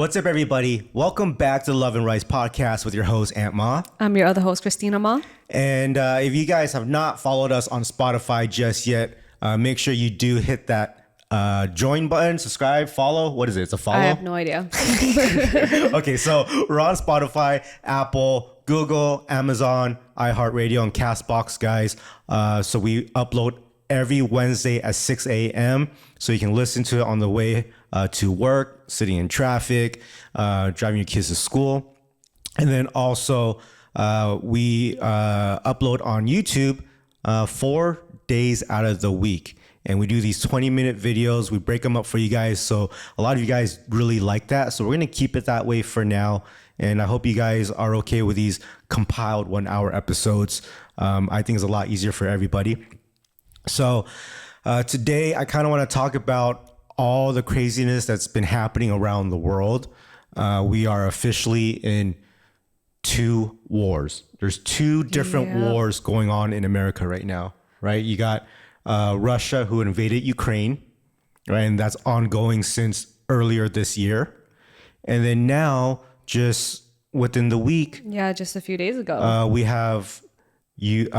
What's up, everybody? Welcome back to the Love and Rice podcast with your host, Aunt Ma. I'm your other host, Christina Ma. And if you guys have not followed us on Spotify just yet, make sure you do hit that join button, subscribe, follow. What is it? It's a follow? I have no idea. Okay, so we're on Spotify, Apple, Google, Amazon, iHeartRadio, and CastBox, guys. So we upload every Wednesday at 6 a.m. So you can listen to it on the way to work, sitting in traffic, driving your kids to school. And then also we upload on YouTube 4 days out of the week. And we do these 20-minute videos. We break them up for you guys. So a lot of you guys really like that. So we're going to keep it that way for now. And I hope you guys are okay with these compiled 1-hour episodes. I think it's a lot easier for everybody. So today I kind of want to talk about all the craziness that's been happening around the world. We are officially in 2 wars. There's 2 different wars going on in America right now, right? You got Russia, who invaded Ukraine, right? And that's ongoing since earlier this year. And then now, just within the week, just a few days ago, we have the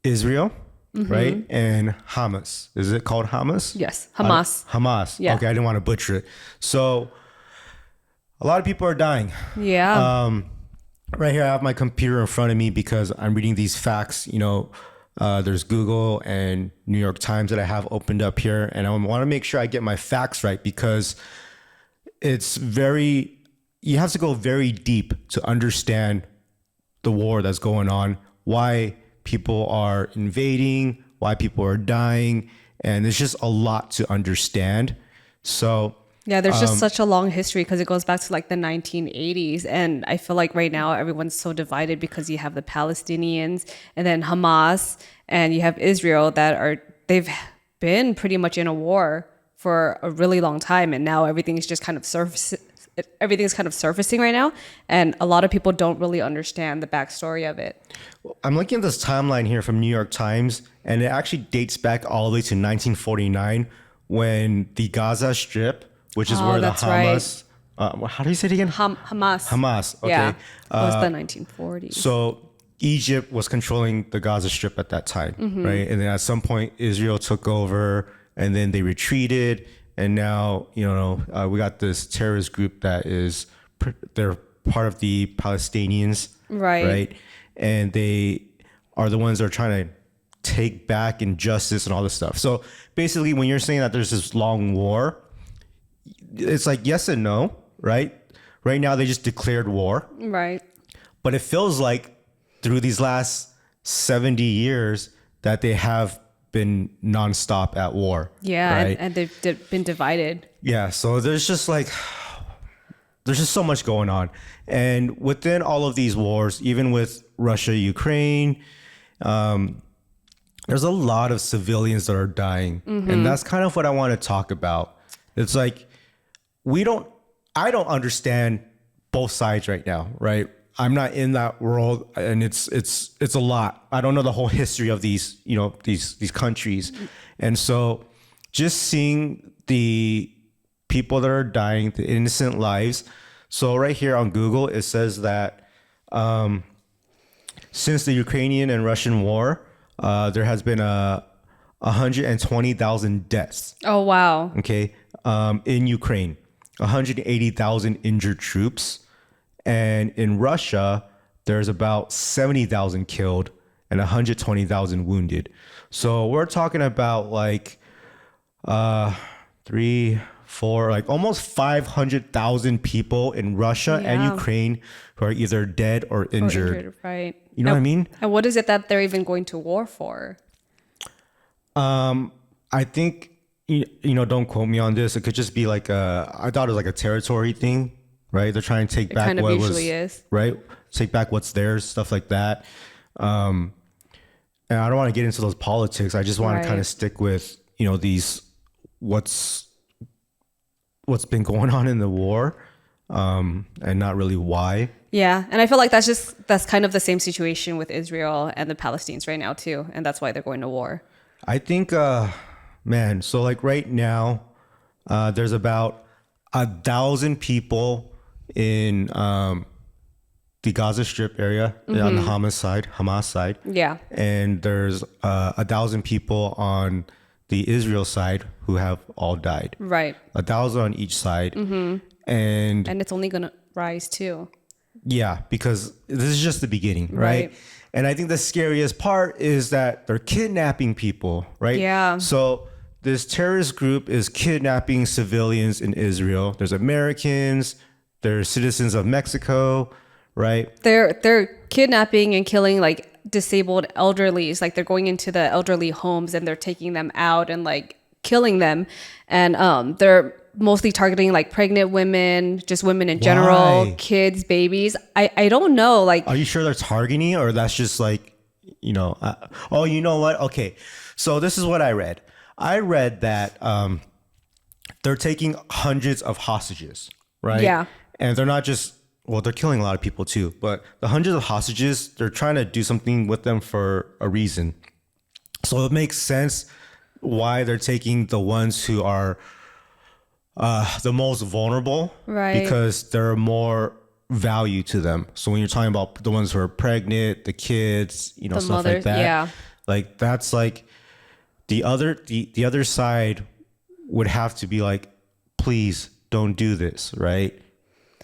Israel, right? And Hamas. Is it called Hamas? Yes, Hamas. Hamas. Yeah. Okay, I didn't want to butcher it. So a lot of people are dying. Yeah. Right here, I have my computer in front of me because I'm reading these facts. There's Google and New York Times that I have opened up here. And I want to make sure I get my facts right because you have to go very deep to understand the war that's going on, why people are invading, why people are dying. And it's just a lot to understand. So there's just such a long history because it goes back to like the 1980s. And I feel like right now everyone's so divided because you have the Palestinians and then Hamas and you have Israel they've been pretty much in a war for a really long time. And now everything's just kind of surfacing right now. And a lot of people don't really understand the backstory of it. I'm looking at this timeline here from New York Times, and it actually dates back all the way to 1949 when the Gaza Strip, which is where the Hamas, how do you say it again? Hamas. Hamas, okay. Yeah, it was the 1940s. So Egypt was controlling the Gaza Strip at that time, right? And then at some point, Israel took over, and then they retreated. And now, we got this terrorist group they're part of the Palestinians, right? And they are the ones that are trying to take back injustice and all this stuff. So basically, when you're saying that there's this long war, it's like yes and no, right? Right now, they just declared war. Right. But it feels like through these last 70 years that they have been nonstop at war. Yeah, right? and they've been divided. Yeah, so there's just so much going on. And within all of these wars, even with Russia, Ukraine, there's a lot of civilians that are dying. And that's kind of what I want to talk about. It's like, I don't understand both sides right now, right? I'm not in that world, and it's a lot. I don't know the whole history of these countries. And so just seeing the people that are dying, the innocent lives. So right here on Google, it says that since the Ukrainian and Russian war, there has been 120,000 deaths. Oh, wow. Okay. In Ukraine, 180,000 injured troops. And in Russia, there's about 70,000 killed and 120,000 wounded. So we're talking about like 3, 4, like almost 500,000 people in Russia and Ukraine who are either dead or injured. Right. You know what I mean? And what is it that they're even going to war for? I think, don't quote me on this. It could just be like I thought it was like a territory thing. Right, they're trying to take back kind of what usually was is. Right, take back what's theirs, stuff like that. And I don't want to get into those politics. I just want to kind of stick with these what's been going on in the war, and not really why. Yeah, and I feel like that's kind of the same situation with Israel and the Palestinians right now too, and that's why they're going to war. I think, so like right now, there's about 1,000 people in the Gaza Strip area on the Hamas side. Yeah. And there's 1,000 people on the Israel side who have all died. Right. 1,000 on each side. And it's only going to rise too. yeah, because this is just the beginning, Right. right? And I think the scariest part is that they're kidnapping people, right? Yeah. So this terrorist group is kidnapping civilians in Israel. There's Americans, there's citizens of Mexico, right? They're kidnapping and killing like disabled elderlies. Like they're going into the elderly homes and they're taking them out and like killing them. And they're mostly targeting like pregnant women, just women in general, Why? kids, babies. I don't know. Like, Are you sure they're targeting, or that's just like, you know, oh, you know what? Okay. So this is what I read. I read that they're taking hundreds of hostages, right? Yeah. And they're not just, well, they're killing a lot of people too, but the hundreds of hostages, they're trying to do something with them for a reason. So it makes sense why they're taking the ones who are the most vulnerable, Right. because there are more value to them. So when you're talking about the ones who are pregnant, the kids, you know, The stuff mothers, like that, yeah. like that's like the other side would have to be like, please don't do this, right?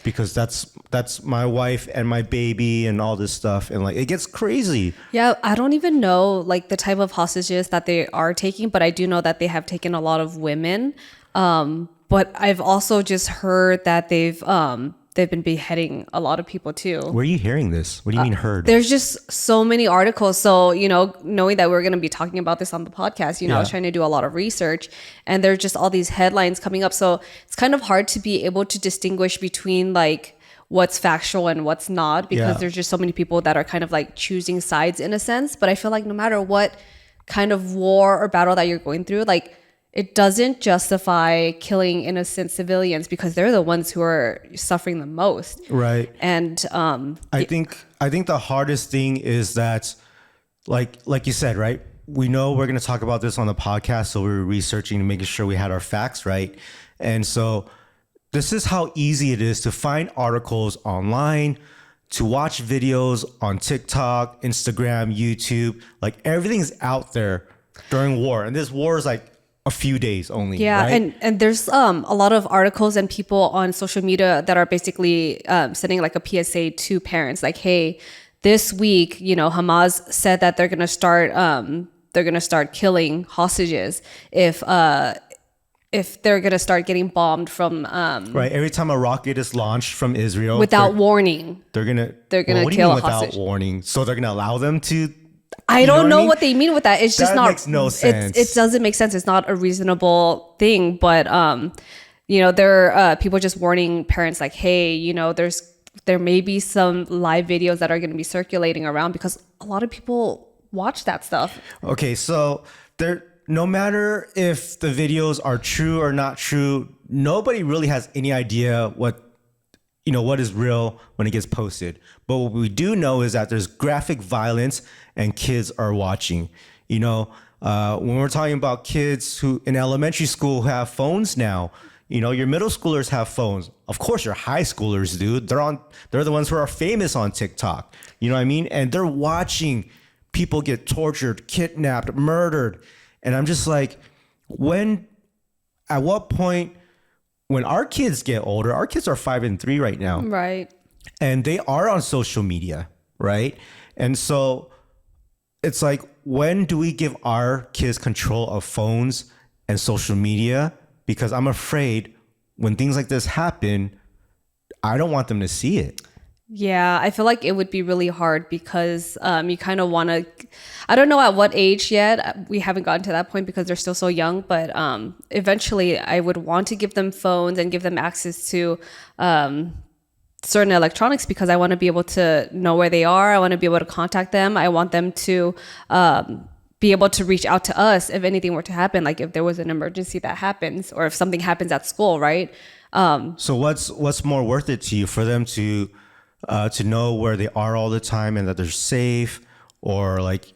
Because that's my wife and my baby and all this stuff, and like it gets crazy. yeah, I don't even know like the type of hostages that they are taking, but I do know that they have taken a lot of women. But I've also just heard that they've been beheading a lot of people too. Where are you hearing this? What do you mean heard? There's just so many articles. So, you know, knowing that we're going to be talking about this on the podcast, you know, I was Yeah. trying to do a lot of research, and there's just all these headlines coming up. So it's kind of hard to be able to distinguish between like what's factual and what's not, because Yeah. there's just so many people that are kind of like choosing sides in a sense. But I feel like no matter what kind of war or battle that you're going through, like it doesn't justify killing innocent civilians, because they're the ones who are suffering the most. Right. And I think the hardest thing is that, like you said, right? We know we're going to talk about this on the podcast, so we were researching and making sure we had our facts right. And so this is how easy it is to find articles online, to watch videos on TikTok, Instagram, YouTube. Like everything's out there during war, and this war is like a few days only. yeah, right? and there's a lot of articles and people on social media that are basically sending like a PSA to parents, like, hey, this week, you know, Hamas said that they're gonna start killing hostages if they're gonna start getting bombed from Right. Every time a rocket is launched from Israel, without warning. they're gonna They're gonna what do you kill mean a without hostage. warning? So they're gonna allow them to. I You know don't what I know mean? what they mean with that. It's just That not. makes no sense. It doesn't make sense. It's not a reasonable thing. But you know, there are people just warning parents like, hey, you know, there may be some live videos that are going to be circulating around, because a lot of people watch that stuff. Okay, so no matter if the videos are true or not true, nobody really has any idea what is real when it gets posted. But what we do know is that there's graphic violence and kids are watching. You know, when we're talking about kids who in elementary school who have phones now, you know, your middle schoolers have phones. Of course, your high schoolers do. They're the ones who are famous on TikTok. You know what I mean? And they're watching people get tortured, kidnapped, murdered. And I'm just like, at what point, when our kids get older, our kids are 5 and 3 right now, Right. and they are on social media, right? And so it's like, when do we give our kids control of phones and social media? Because I'm afraid when things like this happen, I don't want them to see it. Yeah, I feel like it would be really hard, because you kind of want to, I don't know at what age yet. We haven't gotten to that point because they're still so young, but eventually I would want to give them phones and give them access to certain electronics, because I want to be able to know where they are. I want to be able to contact them. I want them to be able to reach out to us if anything were to happen, like if there was an emergency that happens, or if something happens at school, right? So what's more worth it to you, for them to know where they are all the time and that they're safe, or like,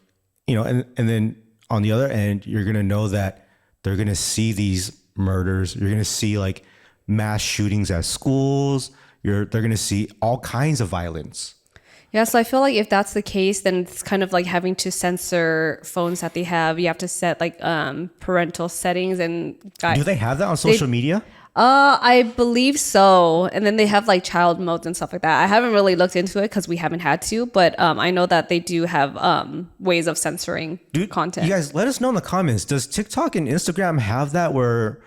you know, and then on the other end, you're going to know that they're going to see these murders. You're going to see like mass shootings at schools. They're going to see all kinds of violence. Yeah, so I feel like if that's the case, then it's kind of like having to censor phones that they have. You have to set like parental settings and Do they have that on social media? I believe so. And then they have like child modes and stuff like that. I haven't really looked into it because we haven't had to, but I know that they do have ways of censoring content. You guys, let us know in the comments. Does TikTok and Instagram have that where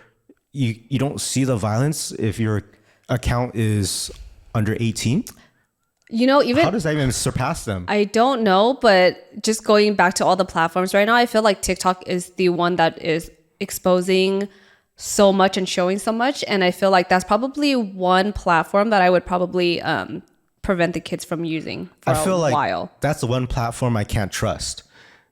you don't see the violence if your account is under 18? You know, even how does that even surpass them? I don't know, but just going back to all the platforms right now, I feel like TikTok is the one that is exposing so much and showing so much. And I feel like that's probably one platform that I would probably prevent the kids from using for a while. That's the one platform I can't trust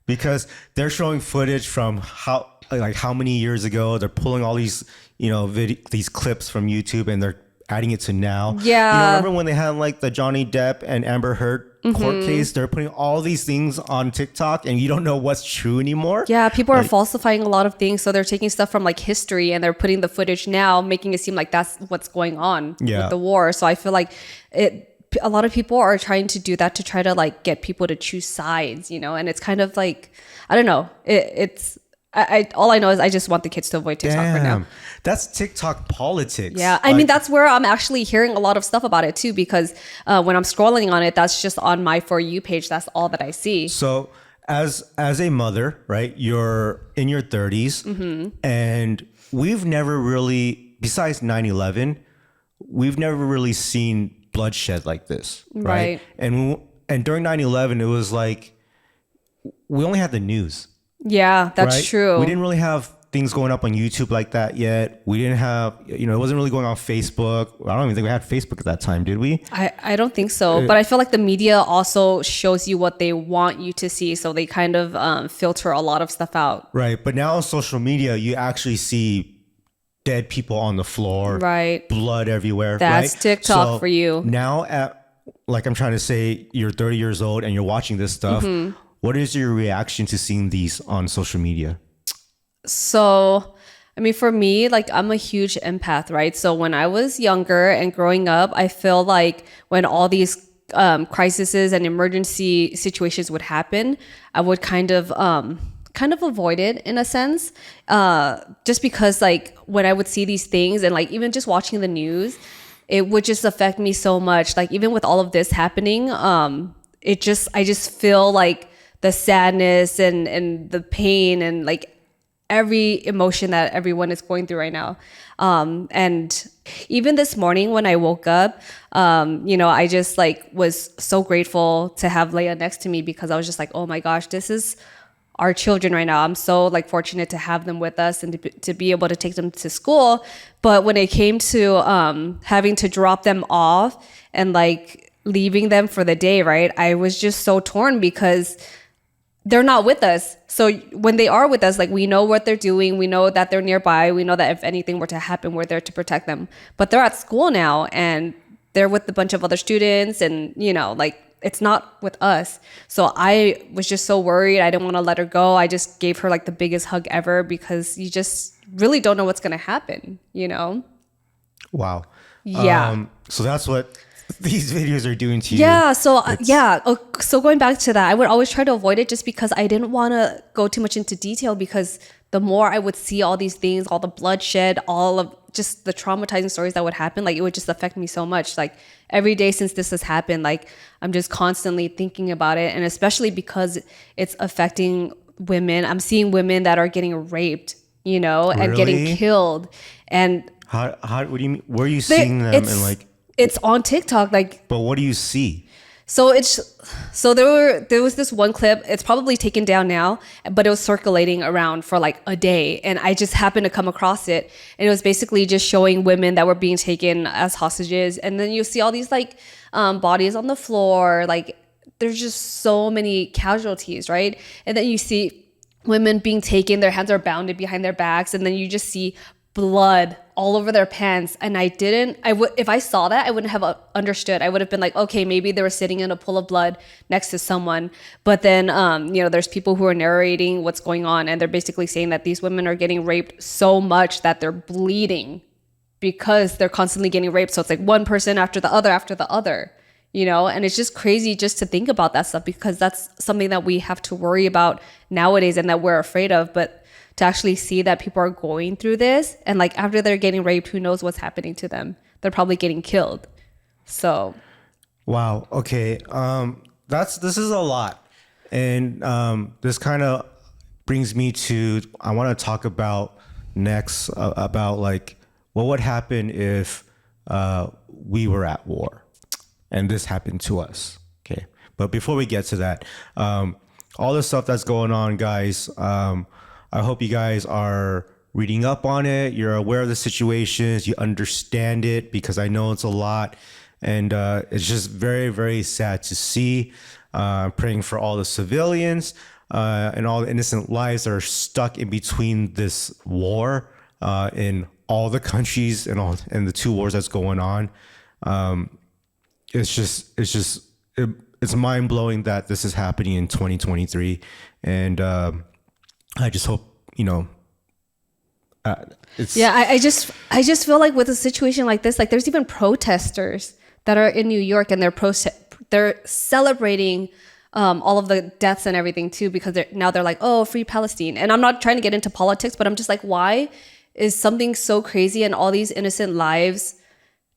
because they're showing footage from how many years ago. They're pulling all these, these clips from YouTube and they're adding it to now. Yeah. Remember when they had like the Johnny Depp and Amber Heard court case? They're putting all these things on TikTok and you don't know what's true anymore. Yeah, people are falsifying a lot of things. So they're taking stuff from like history and they're putting the footage now, making it seem like that's what's going on with the war. So I feel like a lot of people are trying to do that to try to like get people to choose sides, and it's kind of like, I don't know. All I know is I just want the kids to avoid TikTok for now. That's TikTok politics. Yeah. I mean, that's where I'm actually hearing a lot of stuff about it too, because when I'm scrolling on it, that's just on my For You page. That's all that I see. So as a mother, right, you're in your 30s and we've never really, besides 9/11, we've never really seen bloodshed like this. Right. And during 9/11, it was like, we only had the news. Yeah, that's true. We didn't really have things going up on YouTube like that yet. We didn't have, it wasn't really going on Facebook. I don't even think we had Facebook at that time, did we? I don't think so. But I feel like the media also shows you what they want you to see. So they kind of filter a lot of stuff out. Right. But now on social media, you actually see dead people on the floor. Right. Blood everywhere. That's TikTok for you. Now I'm trying to say you're 30 years old and you're watching this stuff. What is your reaction to seeing these on social media? So, I mean, for me, like I'm a huge empath, right? So when I was younger and growing up, I feel like when all these crises and emergency situations would happen, I would kind of avoid it in a sense, just because like when I would see these things and like even just watching the news, it would just affect me so much. Like even with all of this happening, I just feel like the sadness and the pain and like every emotion that everyone is going through right now. And even this morning when I woke up, I just like was so grateful to have Leia next to me because I was just like, oh my gosh, this is our children right now. I'm so like fortunate to have them with us and to be able to take them to school. But when it came to having to drop them off and like leaving them for the day, right, I was just so torn because they're not with us. So when they are with us, like we know what they're doing. We know that they're nearby. We know that if anything were to happen, we're there to protect them. But they're at school now and they're with a bunch of other students and, like it's not with us. So I was just so worried. I didn't want to let her go. I just gave her like the biggest hug ever because you just really don't know what's going to happen, Wow. Yeah. So that's what these videos are doing to you. Yeah. So so going back to that, I would always try to avoid it just because I didn't want to go too much into detail because the more I would see all these things, all the bloodshed, all of just the traumatizing stories that would happen, like it would just affect me so much. Like every day since this has happened, like I'm just constantly thinking about it. And especially because it's affecting women. I'm seeing women that are getting raped, and getting killed. And how what do you mean? Where are you seeing them? And like, it's on TikTok, like. But what do you see? So there was this one clip. It's probably taken down now, but it was circulating around for like a day, and I just happened to come across it. And it was basically just showing women that were being taken as hostages, and then you see all these like bodies on the floor. Like there's just so many casualties, right? And then you see women being taken; their hands are bounded behind their backs, and then you just see blood all over their pants. And if I saw that, I wouldn't have understood. I would have been like, okay, maybe they were sitting in a pool of blood next to someone. But then, there's people who are narrating what's going on. And they're basically saying that these women are getting raped so much that they're bleeding. because they're constantly getting raped. So it's like one person after the other, you know, and it's just crazy just to think about that stuff, because that's something that we have to worry about nowadays and that we're afraid of. But to actually see that people are going through this, and like after they're getting raped, who knows what's happening to them? They're probably getting killed. So Wow. Okay. This is a lot, and this kind of brings me to, I want to talk about next about like what would happen if we were at war and this happened to us. Okay. But before we get to that, all the stuff that's going on, guys, I hope you guys are reading up on it. You're aware of the situations. You understand it, because I know it's a lot. And it's just very, very sad to see. Praying for all the civilians and all the innocent lives that are stuck in between this war in all the countries and the two wars that's going on. It's mind blowing that this is happening in 2023, and I just hope, you know. I just feel like with a situation like this, like there's even protesters that are in New York, and they're celebrating all of the deaths and everything too, because they're like, oh, free Palestine. And I'm not trying to get into politics, but I'm just like, why is something so crazy and all these innocent lives,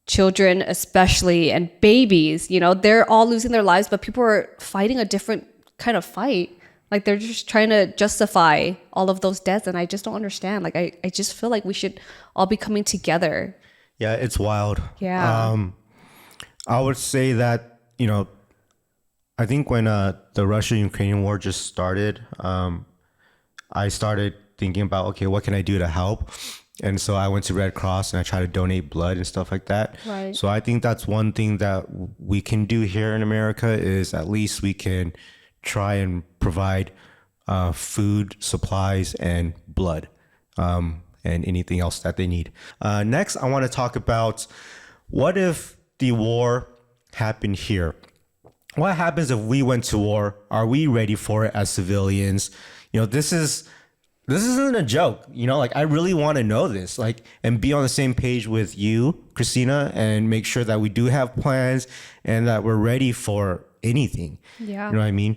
children especially, and babies, you know, they're all losing their lives, but people are fighting a different kind of fight. Like they're just trying to justify all of those deaths, and I just don't understand. Like I just feel like we should all be coming together. Yeah, it's wild. Yeah. I would say that, you know, I think when the Russia-Ukrainian war just started, I started thinking about, okay, what can I do to help? And so I went to Red Cross and I tried to donate blood and stuff like that. Right. So I think that's one thing that we can do here in America, is at least we can try and provide food, supplies, and blood, and anything else that they need. Next, I want to talk about, what if the war happened here? What happens if we went to war? Are we ready for it as civilians? You know, this isn't a joke. You know, like I really want to know this, like, and be on the same page with you, Christina, and make sure that we do have plans and that we're ready for anything. Yeah. You know what I mean?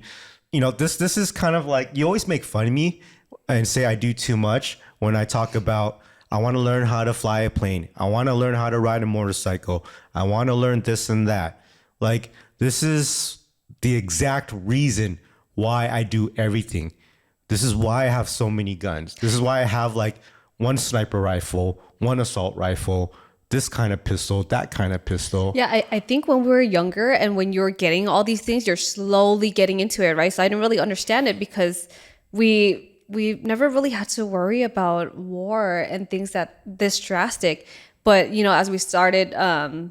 You know, this is kind of like, you always make fun of me and say I do too much when I talk about, I want to learn how to fly a plane. I want to learn how to ride a motorcycle. I want to learn this and that. Like, this is the exact reason why I do everything. This is why I have so many guns. This is why I have like one sniper rifle, one assault rifle, this kind of pistol, that kind of pistol. Yeah, I think when we were younger and when you're getting all these things, you're slowly getting into it, right? So I didn't really understand it, because we never really had to worry about war and things that this drastic. But, you know, as we started,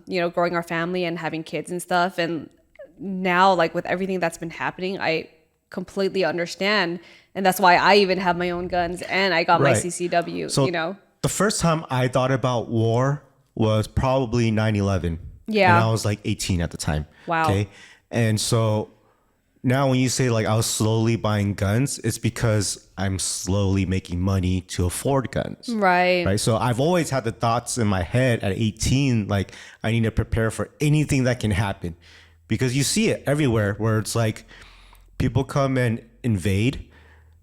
you know, growing our family and having kids and stuff, and now, like with everything that's been happening, I completely understand. And that's why I even have my own guns, and I got my CCW, so you know. The first time I thought about war was probably 9/11. Yeah. And I was like 18 at the time. Wow. Okay. And so now when you say like I was slowly buying guns, it's because I'm slowly making money to afford guns. Right. Right. So I've always had the thoughts in my head at 18, like I need to prepare for anything that can happen, because you see it everywhere where it's like people come and invade,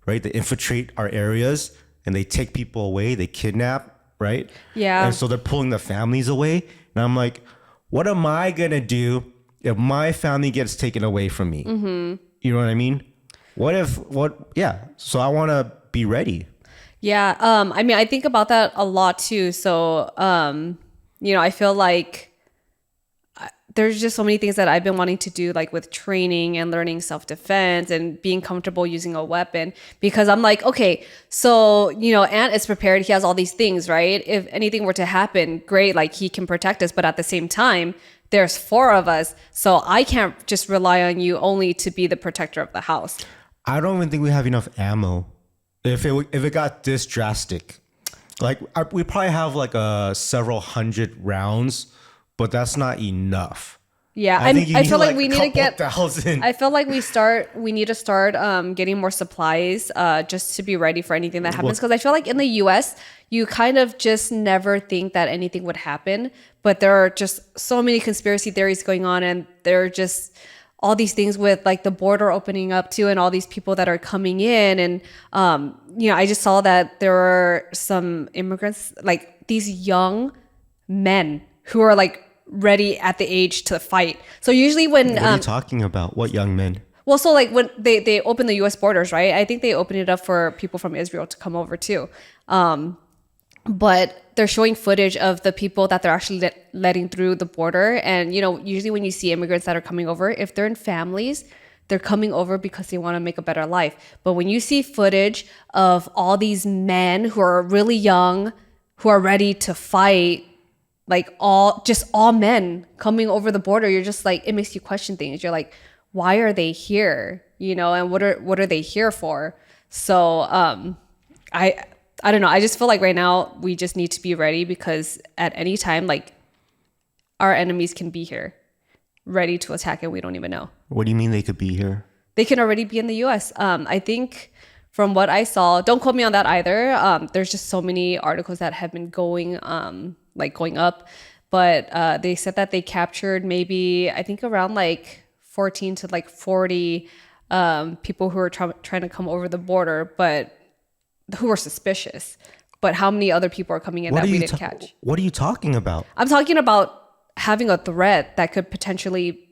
right? They infiltrate our areas and they take people away, they kidnap, right? Yeah. And so they're pulling the families away. And I'm like, what am I going to do if my family gets taken away from me? Mm-hmm. You know what I mean? Yeah. So I want to be ready. Yeah. I mean, I think about that a lot too. So, you know, I feel like there's just so many things that I've been wanting to do, like with training and learning self-defense and being comfortable using a weapon, because I'm like, okay, so, you know, Ant is prepared. He has all these things, right? If anything were to happen, great, like he can protect us. But at the same time, there's 4 of us. So I can't just rely on you only to be the protector of the house. I don't even think we have enough ammo. If it got this drastic, like we probably have like several hundred rounds, but that's not enough. Yeah, I think you I need feel like like we a need to couple get. thousand. I feel like we need to start getting more supplies just to be ready for anything that happens. Because I feel like in the U.S. you kind of just never think that anything would happen, but there are just so many conspiracy theories going on, and there are just all these things with like the border opening up too, and all these people that are coming in, and I just saw that there were some immigrants, like these young men who are like ready at the age to fight. So usually when What are you talking about? What young men? well, so like when they open the U.S. borders, right? I think they opened it up for people from Israel to come over too. But they're showing footage of the people that they're actually letting through the border. And, usually when you see immigrants that are coming over, if they're in families, they're coming over because they want to make a better life. But when you see footage of all these men who are really young, who are ready to fight, like all men coming over the border, you're just like, it makes you question things. You're like, why are they here? And what are they here for? So I don't know. I just feel like right now we just need to be ready, because at any time, like, our enemies can be here ready to attack and we don't even know. What do you mean they could be here? They can already be in the US. I think from what I saw, don't quote me on that either. There's just so many articles that have been going up, but they said that they captured maybe, I think around like 14 to like 40 people who are trying to come over the border, but who were suspicious. But how many other people are coming in that we didn't catch? What are you talking about? I'm talking about having a threat that could potentially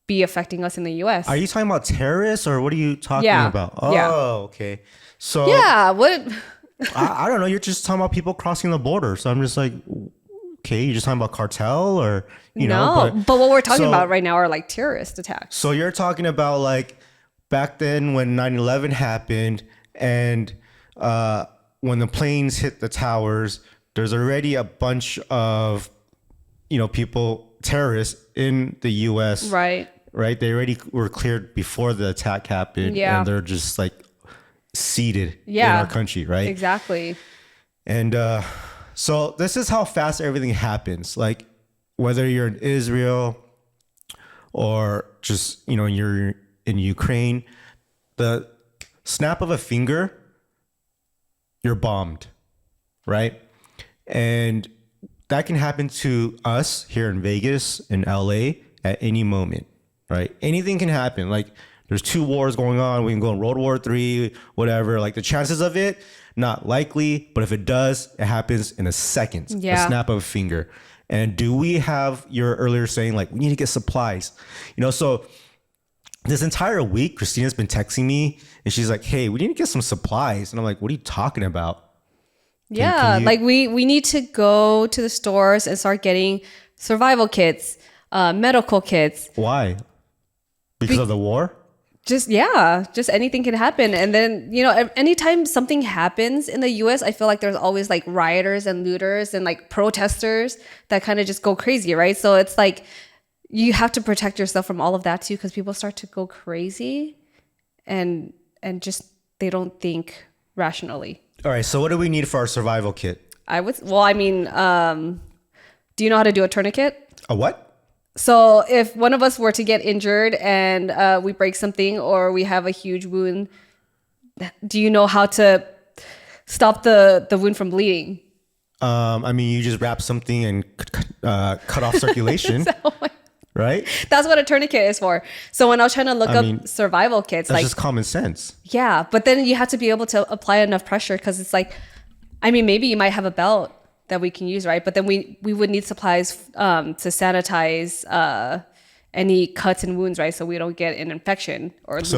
be affecting us in the US. Are you talking about terrorists, or what are you talking about? Oh, yeah. Okay. So Yeah, what? I don't know. You're just talking about people crossing the border. So I'm just like, okay, you're just talking about cartel, or No, but what we're talking about right now are like terrorist attacks. So you're talking about like back then when 9/11 happened, and when the planes hit the towers, there's already a bunch of people, terrorists in the US. Right. They already were cleared before the attack happened. Yeah. And they're just like seated in Yeah. our country, right? Exactly. And so this is how fast everything happens. Like whether you're in Israel or just you're in Ukraine, the snap of a finger, you're bombed, right? And that can happen to us here in Vegas, in LA, at any moment, right? Anything can happen. Like there's 2 wars going on. We can go in World War III, whatever. Like the chances of it, not likely. But if it does, it happens in a second, Yeah. a snap of a finger. And do we have your earlier saying like, we need to get supplies, so this entire week, Christina's been texting me and she's like, hey, we need to get some supplies. And I'm like, what are you talking about? Yeah, like we need to go to the stores and start getting survival kits, medical kits. Why? Because of the war? Just anything can happen. And then, anytime something happens in the US, I feel like there's always like rioters and looters and like protesters that kind of just go crazy, right? So it's like you have to protect yourself from all of that too, because people start to go crazy and just they don't think rationally. All right. So what do we need for our survival kit? do you know how to do a tourniquet? A what? So if one of us were to get injured and we break something or we have a huge wound, do you know how to stop the wound from bleeding? You just wrap something and cut off circulation, right? That's what a tourniquet is for. So when I was trying to look up survival kits, that's just common sense. Yeah, but then you have to be able to apply enough pressure, because it's like, maybe you might have a belt that we can use, right? But then we would need supplies to sanitize any cuts and wounds, right? So we don't get an infection or lose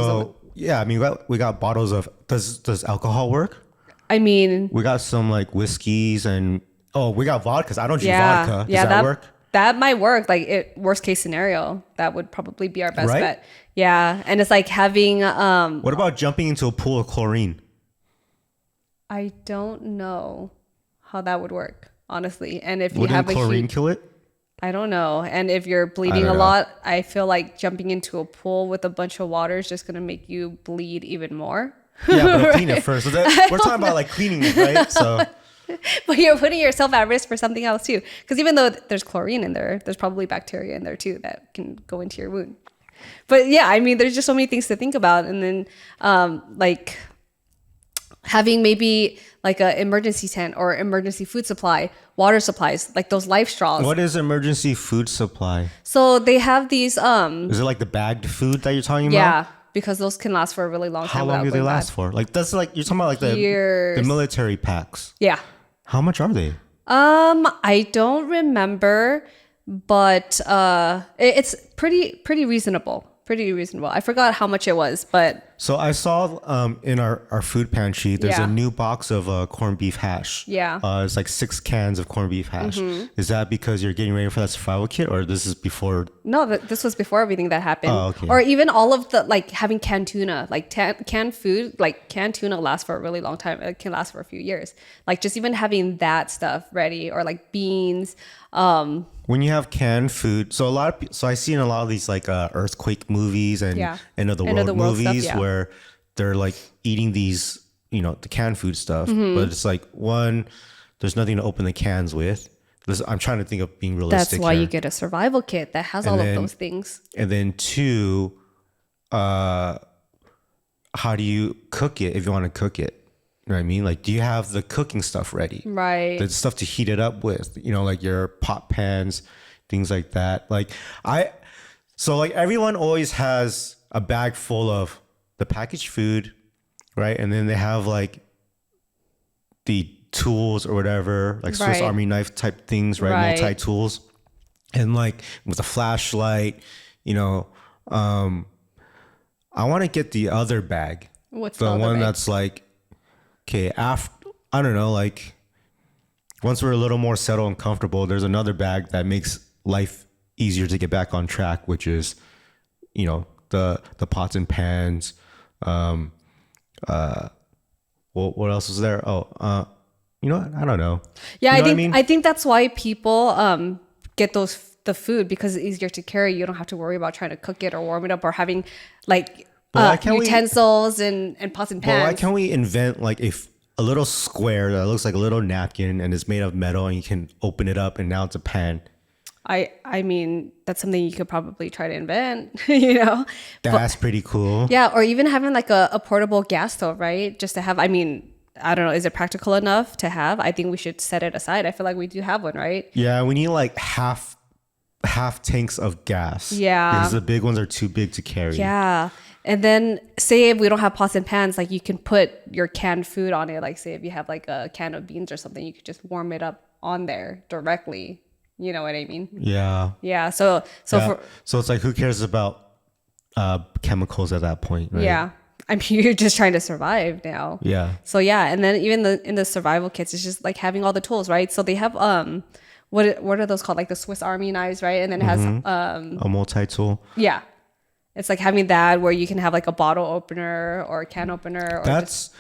we got bottles of. Does alcohol work? We got some like whiskeys and we got vodkas. I don't drink vodka. Does that work? That might work. Like worst case scenario, that would probably be our best Right? bet. Yeah, and it's like having. What about jumping into a pool of chlorine? I don't know how that would work, honestly. And if Wouldn't you have chlorine kill it? I don't know. And if you're bleeding a lot, I feel like jumping into a pool with a bunch of water is just gonna make you bleed even more. Yeah, but clean it first. So we're talking about like cleaning it, right? So But you're putting yourself at risk for something else too. Because even though there's chlorine in there, there's probably bacteria in there too that can go into your wound. But yeah, I mean, there's just so many things to think about. And then like having maybe like an emergency tent or emergency food supply, water supplies, like those life straws. What is emergency food supply? So they have these Is it like the bagged food that you're talking about? yeah, because those can last for a really long time. How long do they last for? Like that's like you're talking about like the military packs. Yeah. How much are they? I don't remember, but it's pretty reasonable. Pretty reasonable. I forgot how much it was, but So I saw in our food pantry, there's Yeah. a new box of corned beef hash. Yeah. It's like 6 cans of corned beef hash. Is that because you're getting ready for that survival kit, or this is before? no, this was before everything that happened. Oh, okay. Or even all of the like having canned tuna, like canned food, like canned tuna lasts for a really long time. It can last for a few years. Like just even having that stuff ready, or like beans. When you have canned food, so I see in a lot of these like earthquake movies and Yeah. end of the End of world the world stuff, movies yeah. where they're like eating these, the canned food stuff, Mm-hmm. but it's like one, there's nothing to open the cans with. I'm trying to think of being realistic. That's why here. you get a survival kit that has all of those things. And then two, how do you cook it if you want to cook it? You know what I mean? Like, do you have the cooking stuff ready? Right. The stuff to heat it up with, like your pot pans, things like that. So everyone always has a bag full of the packaged food, right? And then they have like the tools or whatever, like Swiss Right. Army knife type things, right? Right. Multi-tools. And like with a flashlight, I want to get the other bag. What's the other one bag? that's like, okay, after, I don't know, like once we're a little more settled and comfortable, there's another bag that makes life easier to get back on track, which is, the pots and pans. What else is there? You know what? I don't know. Yeah, You know I what think I think that's why people get the food, because it's easier to carry. You don't have to worry about trying to cook it or warm it up or having like why can't we- utensils and pots and But why pans. can't we invent like a little square that looks like a little napkin and is made of metal, and you can open it up and now it's a pan? I mean, that's something you could probably try to invent, That's pretty cool. Yeah, or even having like a portable gas stove, right? Just to have, I mean, I don't know, is it practical enough to have? I think we should set it aside. I feel like we do have one, right? Yeah, we need like half tanks of gas. Yeah. Because the big ones are too big to carry. Yeah. And then say if we don't have pots and pans, like you can put your canned food on it. Like say if you have like a can of beans or something, you could just warm it up on there directly. You know what I mean? Yeah. Yeah. So So it's like, who cares about chemicals at that point, right? yeah. I mean, you're just trying to survive now. Yeah. So yeah, and then even in the survival kits, it's just like having all the tools, right? So they have what are those called? Like the Swiss Army knives, right? And then it has A multi-tool. yeah, it's like having that where you can have like a bottle opener or a can opener. Or That's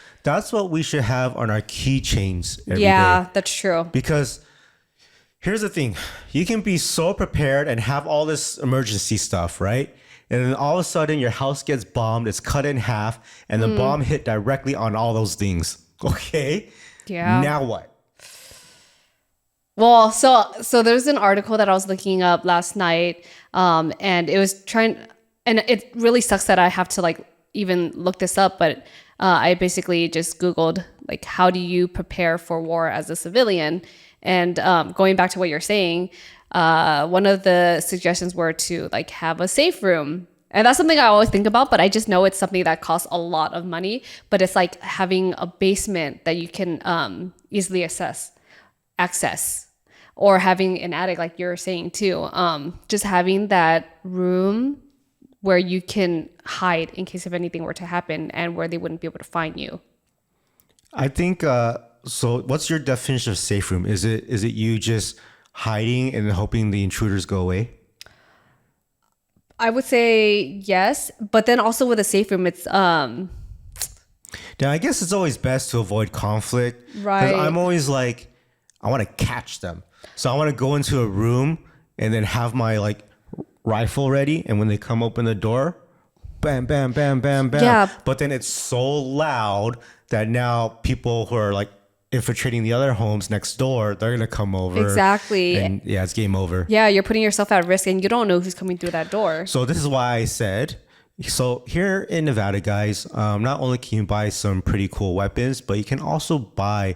what we should have on our keychains every day. yeah, that's true. Because here's the thing, you can be so prepared and have all this emergency stuff, right? And then all of a sudden your house gets bombed, it's cut in half, and the bomb hit directly on all those things. Okay? Yeah. Now what? Well, so there's an article that I was looking up last night, and it was and it really sucks that I have to like even look this up, but I basically just Googled like, how do you prepare for war as a civilian? And going back to what you're saying, one of the suggestions were to like have a safe room. And that's something I always think about, but I just know it's something that costs a lot of money. But it's like having a basement that you can easily access, or having an attic, like you're saying too. Just having that room where you can hide in case if anything were to happen, and where they wouldn't be able to find you. I think so what's your definition of safe room? Is it you just hiding and hoping the intruders go away? I would say yes, but then also with a safe room, it's Now I guess it's always best to avoid conflict. 'Cause Right. I'm always like, I want to catch them. So I want to go into a room and then have my like rifle ready, and when they come open the door, bam, bam, bam, bam, bam. Yeah. But then it's so loud that now people who are like infiltrating the other homes next door, they're gonna come over. Exactly. And yeah, it's game over. Yeah, you're putting yourself at risk, and you don't know who's coming through that door. So this is why I said, so here in Nevada, guys, not only can you buy some pretty cool weapons, but you can also buy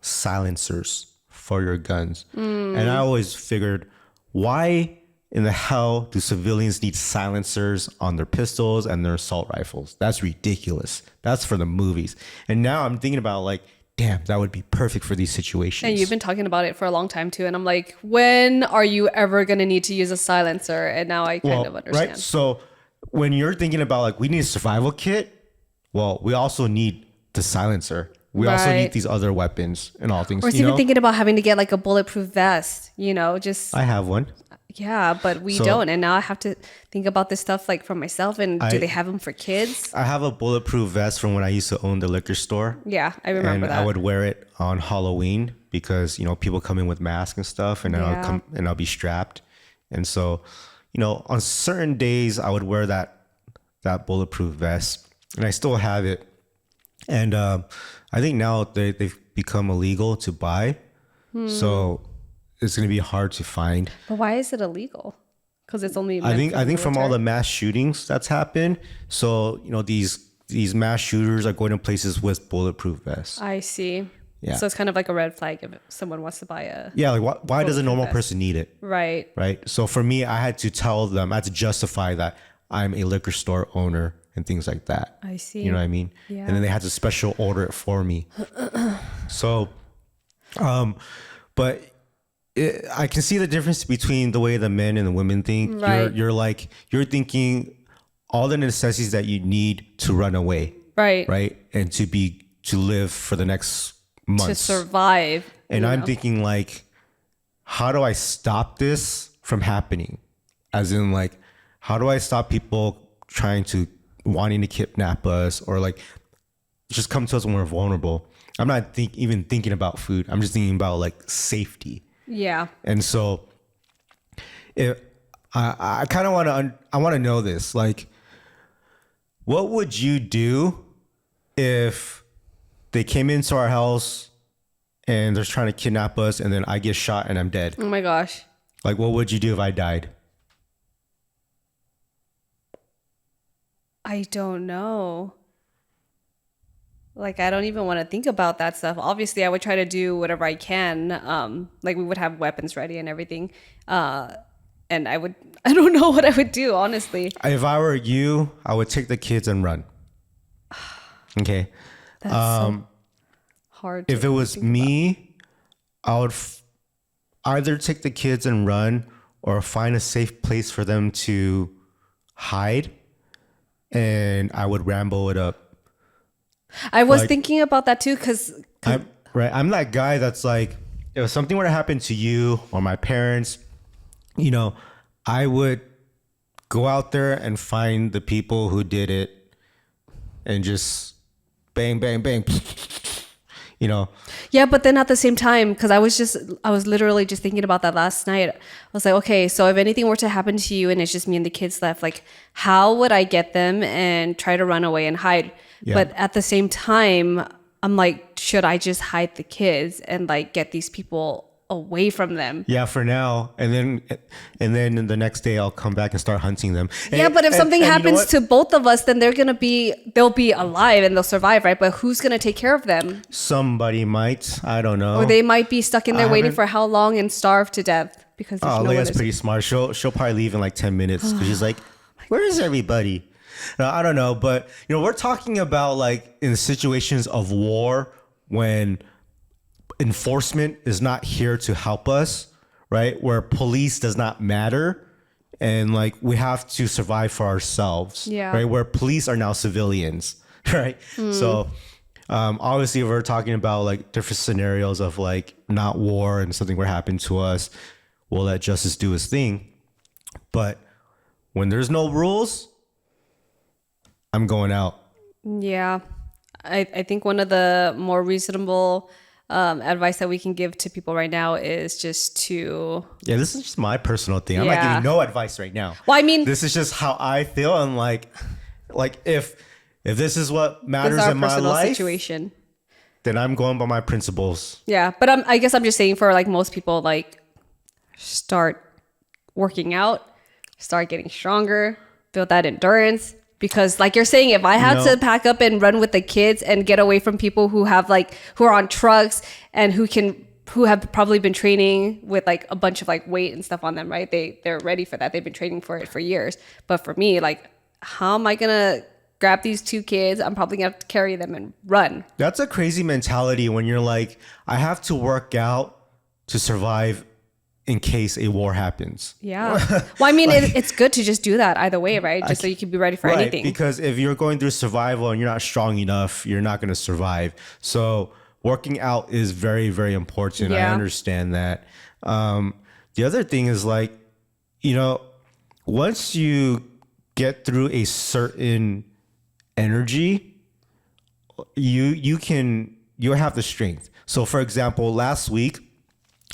silencers for your guns. And I always figured, why in the hell do civilians need silencers on their pistols and their assault rifles? That's ridiculous. That's for the movies. And now I'm thinking about like, damn, that would be perfect for these situations. And you've been talking about it for a long time too. And I'm like, when are you ever going to need to use a silencer? And now I kind of understand. Right. So when you're thinking about like, we need a survival kit, well, we also need the silencer. We also need these other weapons and all things. Or even thinking about having to get like a bulletproof vest, just. I have one. Yeah, but we don't. And now I have to think about this stuff like for myself. And do they have them for kids? I have a bulletproof vest from when I used to own the liquor store. Yeah, I remember that. I would wear it on Halloween because, people come in with masks and stuff, and I'll be strapped. And so, on certain days I would wear that bulletproof vest, and I still have it. And I think now they've become illegal to buy. So it's going to be hard to find. But why is it illegal? Because it's only I think from all the mass shootings that's happened. So, these mass shooters are going to places with bulletproof vests. I see. Yeah. So it's kind of like a red flag if someone wants to buy a. Yeah. Like why does a normal person need it? Right. Right. So for me, I had to tell them, I had to justify that I'm a liquor store owner and things like that. I see. You know what I mean? Yeah. And then they had to special order it for me. So, but I can see the difference between the way the men and the women think. Right. You're thinking all the necessities that you need to run away. Right. Right. And to live for the next months. To survive. And I'm thinking like, how do I stop this from happening? As in like, how do I stop people wanting to kidnap us or like just come to us when we're vulnerable? I'm not even thinking about food. I'm just thinking about like safety. Yeah. And so if I kind of want to know this, like, what would you do if they came into our house and they're trying to kidnap us and then I get shot and I'm dead? Oh my gosh. Like, what would you do if I died? I don't know. Like, I don't even want to think about that stuff. Obviously, I would try to do whatever I can. Like, we would have weapons ready and everything. And I don't know what I would do, honestly. If I were you, I would take the kids and run. Okay. That's so hard. If it was me, I would either take the kids and run or find a safe place for them to hide. And I would ramble it up. I was thinking about that too, because I'm that guy that's like, if something were to happen to you or my parents, I would go out there and find the people who did it and just bang, bang, bang, Yeah, but then at the same time, because I was literally just thinking about that last night. I was like, okay, so if anything were to happen to you and it's just me and the kids left, like, how would I get them and try to run away and hide? Yeah. But at the same time, I'm like, should I just hide the kids and like get these people away from them? Yeah, for now. And then the next day I'll come back and start hunting them. But if something happens to both of us, then they'll be alive and they'll survive, right? But who's going to take care of them? Somebody might. I don't know. Or they might be stuck in there waiting for how long and starve to death because Leia's pretty smart. She'll probably leave in like 10 minutes because she's like, where is everybody? No, I don't know. But, we're talking about like in situations of war when enforcement is not here to help us, right? Where police does not matter. And like, we have to survive for ourselves, right? Where police are now civilians, right? So, obviously if we're talking about like different scenarios of like not war and something were happening to us, we'll let justice do its thing. But when there's no rules, I'm going out. Yeah. I think one of the more reasonable advice that we can give to people right now is just to... Yeah, this is just my personal thing. I'm not giving no advice right now. Well, I mean... This is just how I feel. And like if this is what matters in my life... situation. then I'm going by my principles. Yeah, but I guess I'm just saying for like most people, like start working out, start getting stronger, build that endurance. Because like you're saying, if I had to pack up and run with the kids and get away from people who have like, who are on trucks and who have probably been training with like a bunch of like weight and stuff on them, right? They're ready for that. They've been training for it for years. But for me, like, how am I going to grab these two kids? I'm probably going to have to carry them and run. That's a crazy mentality when you're like, I have to work out to survive in case a war happens. Yeah. Well, I mean, it's good to just do that either way, right? Just so you can be ready for anything. Because if you're going through survival and you're not strong enough, you're not going to survive. So working out is very, very important. Yeah. I understand that. The other thing is like, once you get through a certain energy, you'll have the strength. So for example, last week,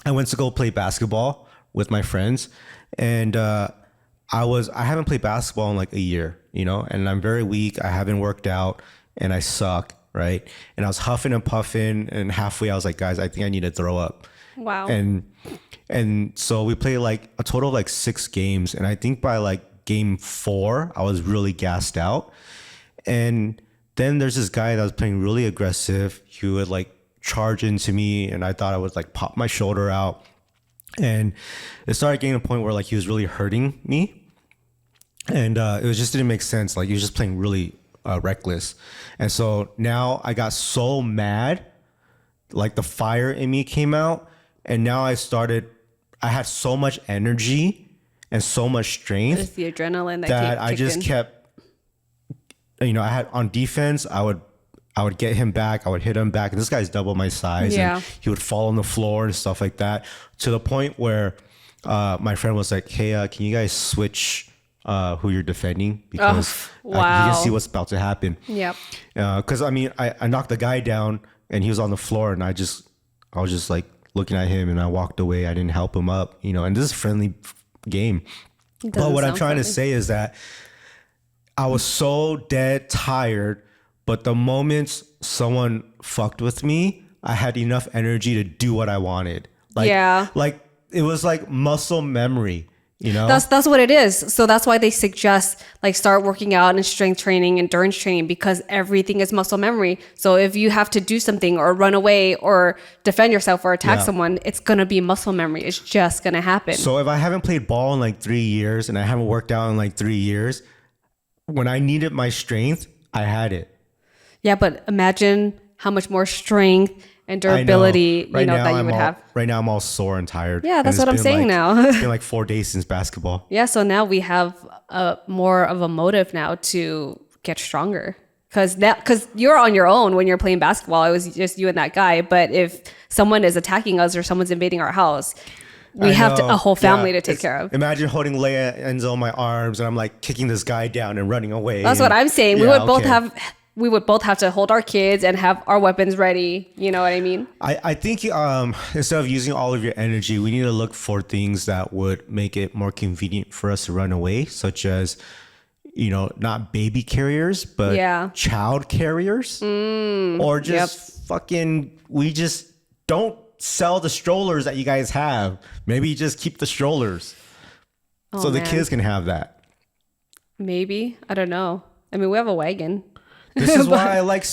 I went to go play basketball with my friends, and I haven't played basketball in like a year, and I'm very weak. I haven't worked out and I suck, right? And I was huffing and puffing, and halfway I was like, guys, I think I need to throw up. Wow. And so we played like a total of like 6 games, and I think by like game 4, I was really gassed out. And then there's this guy that was playing really aggressive. He would like charge into me, and I thought I would like pop my shoulder out, and it started getting to a point where like he was really hurting me, and it just didn't make sense. Like he was just playing really reckless. And so now I got so mad, like the fire in me came out, and now I had so much energy and so much strength. It's the adrenaline that I just kept, I had on defense, I would get him back. I would hit him back. And this guy's double my size. Yeah. And he would fall on the floor and stuff like that, to the point where my friend was like, hey, can you guys switch who you're defending? Because you can see what's about to happen. Yep. Because I knocked the guy down and he was on the floor, and I was just like looking at him, and I walked away. I didn't help him up, and this is a friendly game. But what I'm trying to say is that I was so dead tired. But the moment someone fucked with me, I had enough energy to do what I wanted. Like it was like muscle memory, That's what it is. So that's why they suggest like start working out and strength training, endurance training, because everything is muscle memory. So if you have to do something or run away or defend yourself or attack someone, it's going to be muscle memory. It's just going to happen. So if I haven't played ball in like 3 years and I haven't worked out in like 3 years, when I needed my strength, I had it. Yeah, but imagine how much more strength and durability that you would have. Right now, I'm all sore and tired. Yeah, that's what I'm saying now. It's been like 4 days since basketball. Yeah, so now we have more of a motive now to get stronger. Because you're on your own when you're playing basketball. It was just you and that guy. But if someone is attacking us or someone's invading our house, we have a whole family to take care of. Imagine holding Leia Enzo in my arms, and I'm like kicking this guy down and running away. That's what I'm saying. We would both have to hold our kids and have our weapons ready. You know what I mean? I think instead of using all of your energy, we need to look for things that would make it more convenient for us to run away, such as, not baby carriers, but child carriers. Or just we just don't sell the strollers that you guys have. Maybe just keep the strollers so the kids can have that. Maybe. I don't know. I mean, we have a wagon. This is why I like,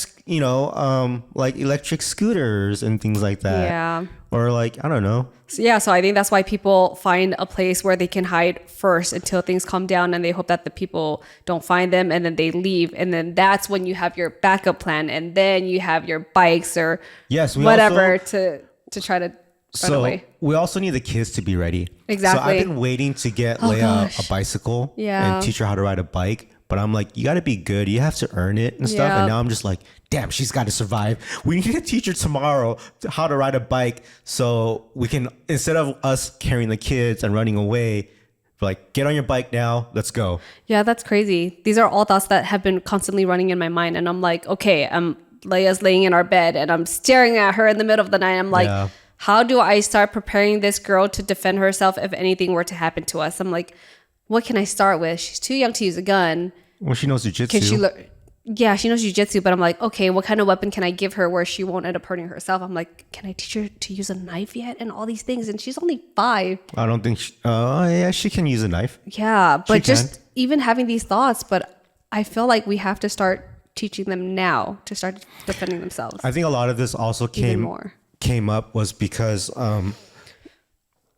like electric scooters and things like that. Yeah. Or like, I don't know. So I think that's why people find a place where they can hide first until things calm down, and they hope that the people don't find them, and then they leave. And then that's when you have your backup plan, and then you have your bikes or whatever to try to run away. We also need the kids to be ready. Exactly. So I've been waiting to get Leia a bicycle and teach her how to ride a bike. But I'm like, you got to be good. You have to earn it and stuff. And now I'm just like, damn, she's got to survive. We need to teach her tomorrow how to ride a bike, so we can, instead of us carrying the kids and running away, like, get on your bike now. Let's go. Yeah, that's crazy. These are all thoughts that have been constantly running in my mind. And I'm like, okay, Leia's laying in our bed and I'm staring at her in the middle of the night. I'm like, how do I start preparing this girl to defend herself if anything were to happen to us? I'm like, what can I start with? She's too young to use a gun. Well, she knows jiu-jitsu. yeah, she knows jujitsu, but I'm like, okay, what kind of weapon can I give her where she won't end up hurting herself? I'm like, can I teach her to use a knife yet? And all these things. And she's only 5. I don't think. Yeah, she can use a knife. Yeah, She but can. just even having these thoughts, but I feel like we have to start teaching them now to start defending themselves. I think a lot of this also more. came up was because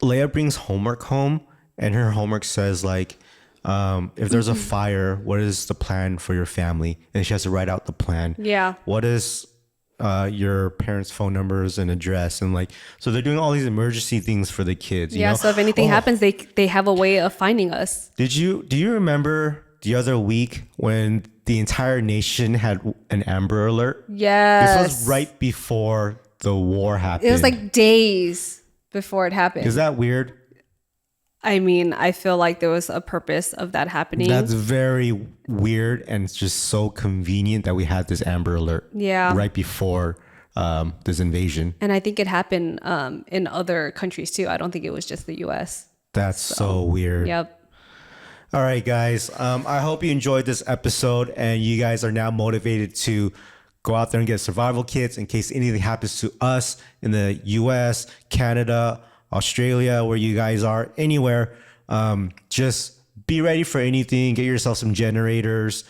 Leia brings homework home, and her homework says like, if there's a fire, what is the plan for your family? And she has to write out the plan. Yeah. What is your parents' phone numbers and address, and like, so they're doing all these emergency things for the kids. You know? So if anything happens, they have a way of finding us. Do you remember the other week when the entire nation had an Amber Alert? Yes. This was right before the war happened. It was like days before it happened. Is that weird? I mean, I feel like there was a purpose of that happening. That's very weird, and it's just so convenient that we had this Amber Alert right before this invasion. And I think it happened in other countries too. I don't think it was just the US. That's so weird. Yep. All right, guys. I hope you enjoyed this episode, and you guys are now motivated to go out there and get survival kits in case anything happens to us in the US, Canada, Australia, where you guys are, anywhere. Just be ready for anything. Get yourself some generators,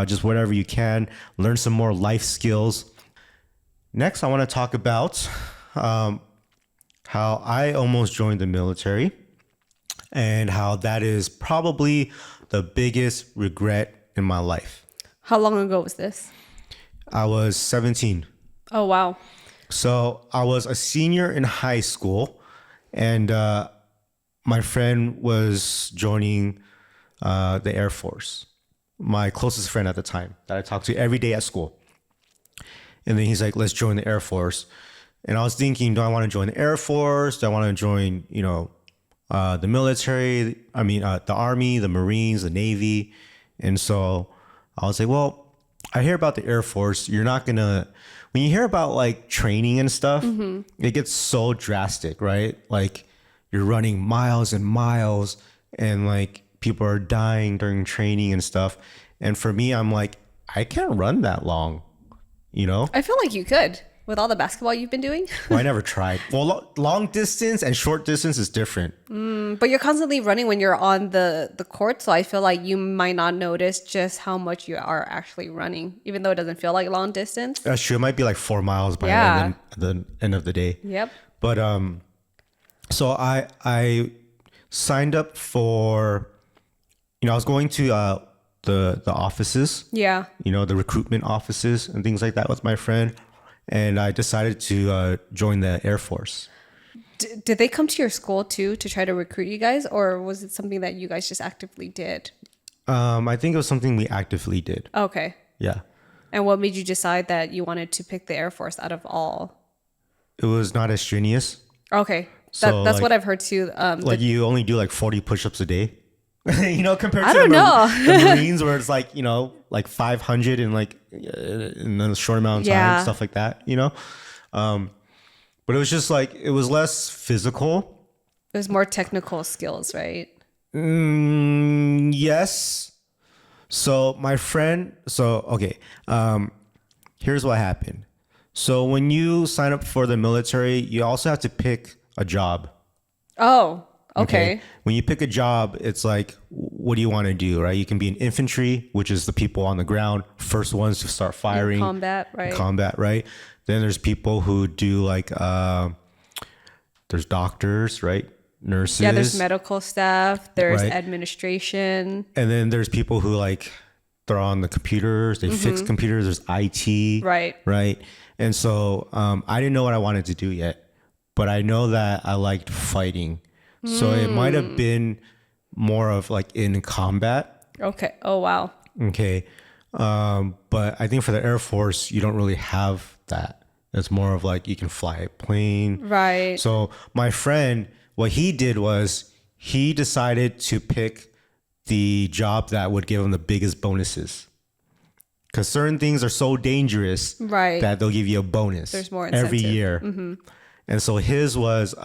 just whatever you can. Learn some more life skills. Next, I want to talk about how I almost joined the military and how that is probably the biggest regret in my life. How long ago was this? I was 17. Oh, wow. So I was a senior in high school, and my friend was joining the Air Force. My closest friend at the time that I talked to every day at school. And then he's like, let's join the Air Force. And I was thinking, do I want to join the Air Force? Do I want to join, the military? I mean, the Army, the Marines, the Navy. And so I was like, well, I hear about the Air Force. You're not going to, when you hear about like training and stuff, it gets so drastic, right? Like you're running miles and miles, and like people are dying during training and stuff. And for me, I'm like, I can't run that long, I feel like you could with all the basketball you've been doing. Well, I never tried. Well, long distance and short distance is different. But you're constantly running when you're on the court. So I feel like you might not notice just how much you are actually running, even though it doesn't feel like long distance. That's true. It might be like 4 miles by the end of the day. Yep. But so I signed up for, I was going to the offices. Yeah. The recruitment offices and things like that with my friend. And I decided to join the Air Force. Did they come to your school too to try to recruit you guys, or was it something that you guys just actively did? I think it was something we actively did. Okay. Yeah. And what made you decide that you wanted to pick the Air Force out of all? It was not as strenuous. Okay. So, that's like, what I've heard too. You only do like 40 push-ups a day. Compared to the Marines where it's like, like 500 in like in a short amount of time, stuff like that, but it was just like, it was less physical. There's more technical skills, right? Yes. So my friend, here's what happened. So when you sign up for the military, you also have to pick a job. Oh, okay. When you pick a job, it's like, what do you want to do, right? You can be in infantry, which is the people on the ground, first ones to start firing. In combat, right? Then there's people who do like, there's doctors, right? Nurses. Yeah, there's medical staff, there's administration. And then there's people who like, they're on the computers, they fix computers, there's IT. Right? And so I didn't know what I wanted to do yet, but I know that I liked fighting. So it might have been more of like in combat. Okay. Oh, wow. Okay. But I think for the Air Force, you don't really have that. It's more of like you can fly a plane. Right. So my friend, what he did was he decided to pick the job that would give him the biggest bonuses. Because certain things are so dangerous that they'll give you a bonus. There's more incentive. Every year. And so his was...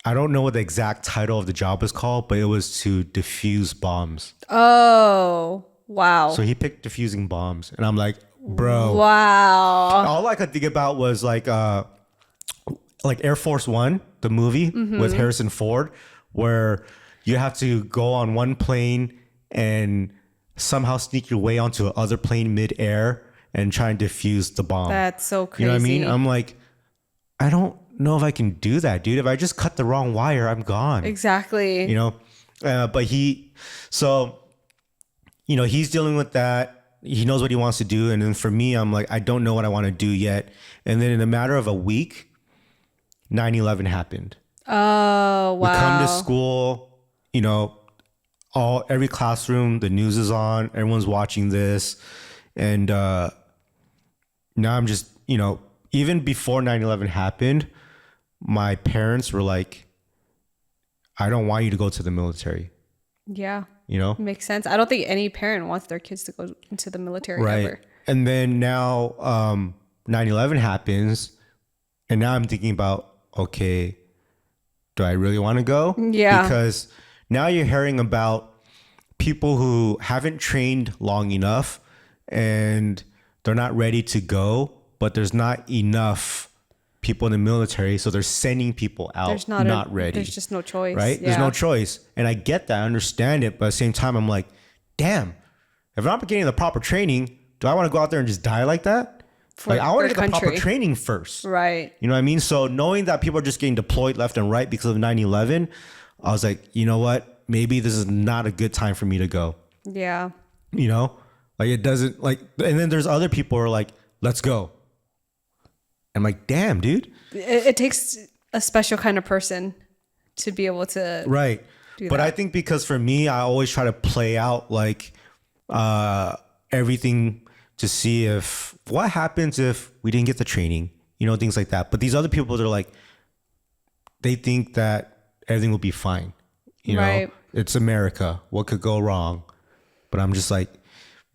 I don't know what the exact title of the job was called, but it was to defuse bombs. Oh. Wow. So he picked defusing bombs, and I'm like, bro. Wow. All I could think about was like Air Force One, the movie with Harrison Ford, where you have to go on one plane and somehow sneak your way onto another plane midair and try and defuse the bomb. That's so crazy. You know what I mean? I'm like, I don't know if I can do that, dude. If I just cut the wrong wire, I'm gone. Exactly. You know, but he's dealing with that. He knows what he wants to do. And then for me, I'm like, I don't know what I want to do yet. And then in a matter of a week, 9/11 happened. Oh, wow. We come to school, every classroom, the news is on, everyone's watching this. And now I'm just, even before 9/11 happened, my parents were like, I don't want you to go to the military. Yeah. Makes sense. I don't think any parent wants their kids to go into the military ever. And then now 9/11 happens, and now I'm thinking about, okay, do I really want to go? Yeah. Because now you're hearing about people who haven't trained long enough and they're not ready to go, but there's not enough people in the military, so they're sending people out not ready. There's just no choice. Right? Yeah. There's no choice. And I get that. I understand it. But at the same time, I'm like, damn, if I'm not getting the proper training, do I want to go out there and just die like that? I want to get the proper training first. Right. You know what I mean? So knowing that people are just getting deployed left and right because of 9/11, I was like, you know what? Maybe this is not a good time for me to go. Yeah. It doesn't and then there's other people who are like, let's go. I'm like, damn, dude. It takes a special kind of person to be able to do that. I think because for me, I always try to play out everything to see what happens if we didn't get the training, things like that. But these other people, they're like, they think that everything will be fine. It's America. What could go wrong? But I'm just like,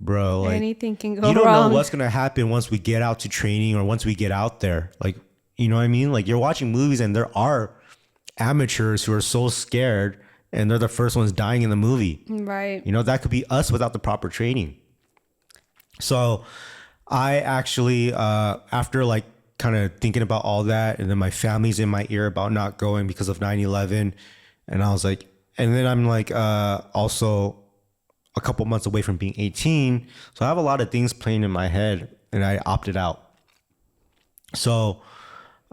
bro, anything can go wrong. You don't know what's going to happen once we get out to training or once we get out there. You know what I mean? You're watching movies and there are amateurs who are so scared and they're the first ones dying in the movie. Right. That could be us without the proper training. So I actually, after kind of thinking about all that, and then my family's in my ear about not going because of 9/11. And I was like, and then I'm also a couple months away from being 18. So I have a lot of things playing in my head and I opted out. So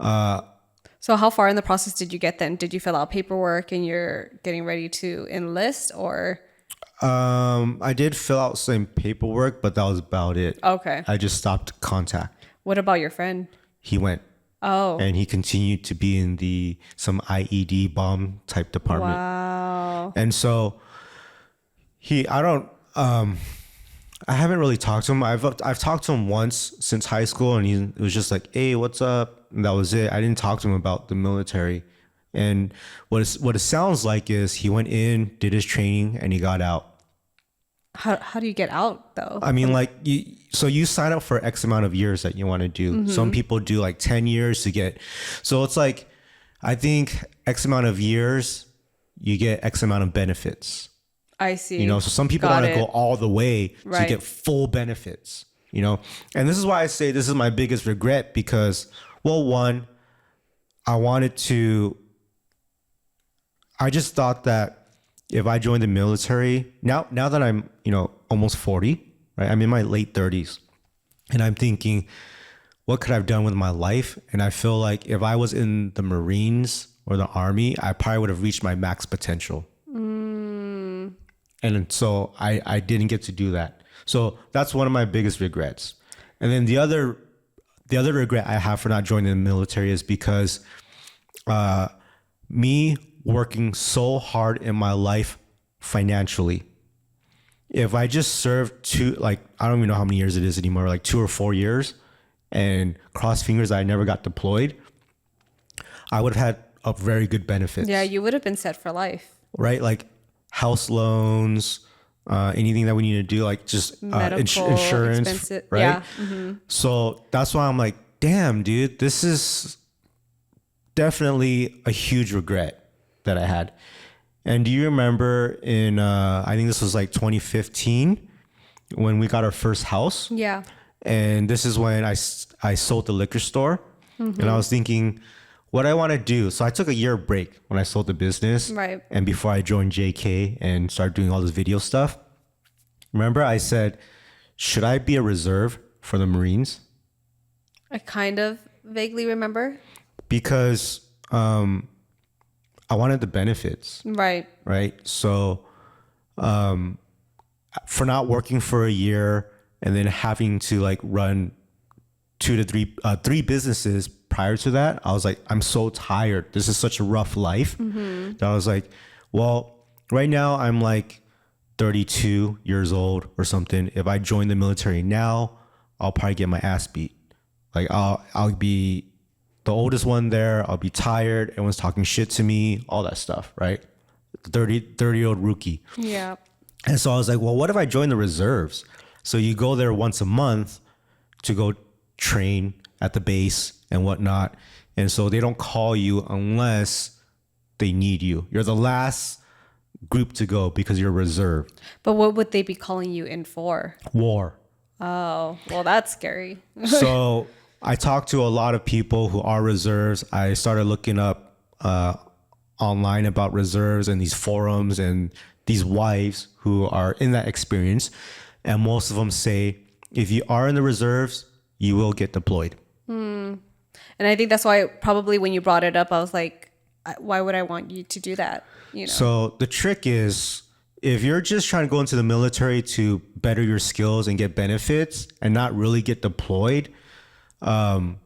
how far in the process did you get then? Did you fill out paperwork and you're getting ready to enlist or? I did fill out some paperwork, but that was about it. Okay. I just stopped contact. What about your friend? He went. Oh. And he continued to be in some IED bomb type department. Wow. And so I haven't really talked to him. I've talked to him once since high school, and it was just like, hey, what's up? And that was it. I didn't talk to him about the military. And what it sounds like is he went in, did his training, and he got out. How do you get out though? I mean, you sign up for X amount of years that you want to do. Mm-hmm. Some people do 10 years to get. So it's I think X amount of years, you get X amount of benefits. I see. So some people want to go all the way to get full benefits, and this is why I say this is my biggest regret because, well, one, I just thought that if I joined the military, now that I'm, almost 40, right? I'm in my late 30s and I'm thinking, what could I have done with my life? And I feel like if I was in the Marines or the Army, I probably would have reached my max potential. And so I didn't get to do that. So that's one of my biggest regrets. And then the other regret I have for not joining the military is because me working so hard in my life financially. If I just served I don't even know how many years it is anymore, 2 or 4 years, and cross fingers I never got deployed, I would have had a very good benefits. Yeah, you would have been set for life. Right? House loans, anything that we need to do, just insurance, expensive, right? Yeah. Mm-hmm. So that's why I'm like, damn, dude, this is definitely a huge regret that I had. And do you remember I think this was 2015, when we got our first house. Yeah. And this is when I sold the liquor store. And I was thinking, what I want to do. So I took a year break when I sold the business. Right. And before I joined JK and started doing all this video stuff. Remember, I said, should I be a reserve for the Marines? I kind of vaguely remember. Because I wanted the benefits. Right. Right. So for not working for a year and then having to like run three businesses prior to that, I was like, I'm so tired. This is such a rough life that I was like, well, right now I'm like 32 years old or something. If I join the military now, I'll probably get my ass beat. Like I'll be the oldest one there. I'll be tired. Everyone's talking shit to me, all that stuff, right? 30-year-old rookie. Yeah. And so I was like, well, what if I join the reserves? So you go there once a month to go train at the base and whatnot. And so they don't call you unless they need you. You're the last group to go because you're reserved. But what would they be calling you in for? War. Oh, well, that's scary. So I talked to a lot of people who are reserves. I started looking up online about reserves and these forums and these wives who are in that experience. And most of them say, if you are in the reserves, you will get deployed. And I think that's why probably when you brought it up, I was like, why would I want you to do that? You know? So the trick is, if you're just trying to go into the military to better your skills and get benefits and not really get deployed, when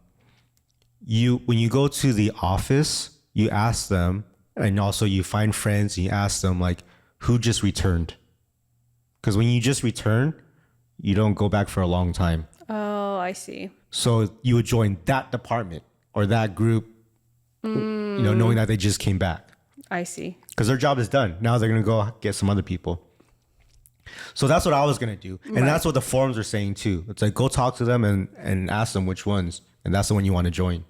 you go to the office, you ask them, and also you find friends and you ask them like, who just returned? Because when you just return, you don't go back for a long time. Oh, I see. So you would join that department or that group, knowing that they just came back. I see. Because their job is done. Now they're going to go get some other people. So that's what I was going to do. And that's what the forums are saying too. It's like, go talk to them and ask them which ones. And that's the one you want to join.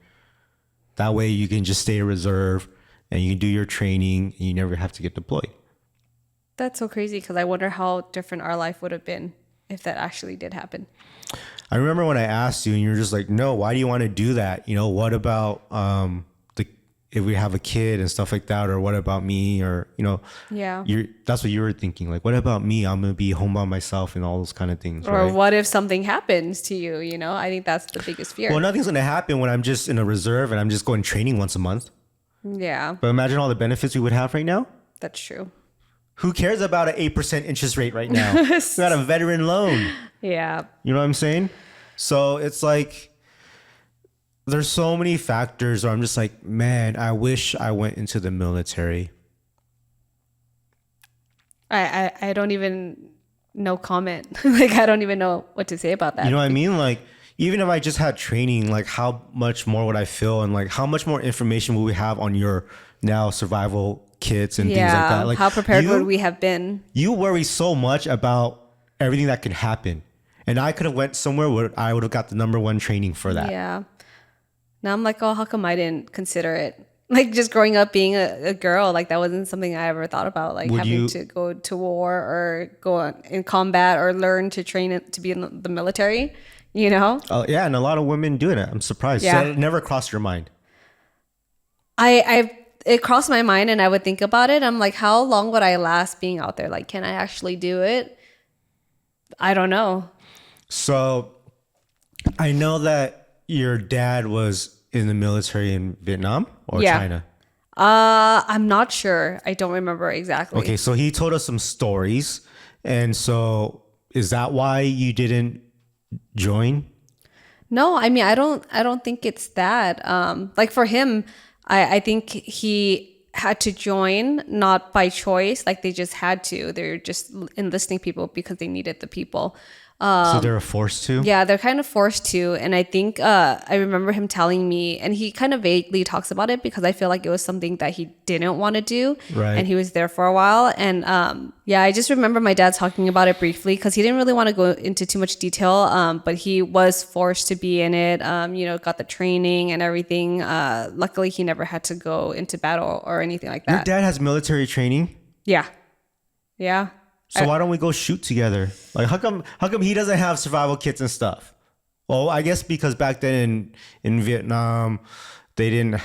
That way you can just stay a reserve and you can do your training and you never have to get deployed. That's so crazy because I wonder how different our life would have been if that actually did happen. I remember when I asked you and you're just like, no, why do you want to do that? What about if we have a kid and stuff like that, or what about me, or Yeah. that's what you were thinking. Like, what about me? I'm gonna be home by myself and all those kind of things. Or right? what if something happens to you? I think that's the biggest fear. Well, nothing's gonna happen when I'm just in a reserve and I'm just going training once a month. Yeah, But imagine all the benefits we would have right now. that's true. Who cares about an 8% interest rate right now? We got a veteran loan. Yeah. You know what I'm saying? So it's like, there's so many factors where I'm just like, man, I wish I went into the military. I don't even know comment. Like, I don't even know what to say about that. You know what I mean? Like, even if I just had training, like how much more would I feel? And like, how much more information will we have on your now survival kits and things like that? Like, how prepared would we have been? You worry so much about everything that could happen. And I could have went somewhere where I would have got the #1 training for that. Yeah. Now I'm like, oh, how come I didn't consider it? Like, just growing up being a girl, like that wasn't something I ever thought about. Like having to go to war or go in combat or learn to train to be in the military, Yeah, and a lot of women doing it. I'm surprised. Yeah. So it never crossed your mind. It crossed my mind and I would think about it. I'm like, how long would I last being out there? Like, can I actually do it? I don't know. So I know that your dad was in the military in Vietnam or China. I'm not sure. I don't remember exactly. Okay, so he told us some stories. And so is that why you didn't join? No, I mean, I don't think it's that. Like for him, I think he had to join, not by choice. Like they just had to. They're just enlisting people because they needed the people. So they were forced to? Yeah, they're kind of forced to. And I think I remember him telling me, and he kind of vaguely talks about it because I feel like it was something that he didn't want to do. Right. And he was there for a while. And I just remember my dad talking about it briefly because he didn't really want to go into too much detail. But he was forced to be in it, got the training and everything. Luckily, he never had to go into battle or anything like that. Your dad has military training? Yeah. Yeah. So why don't we go shoot together? Like, how come he doesn't have survival kits and stuff? Well, I guess because back then in Vietnam, they didn't.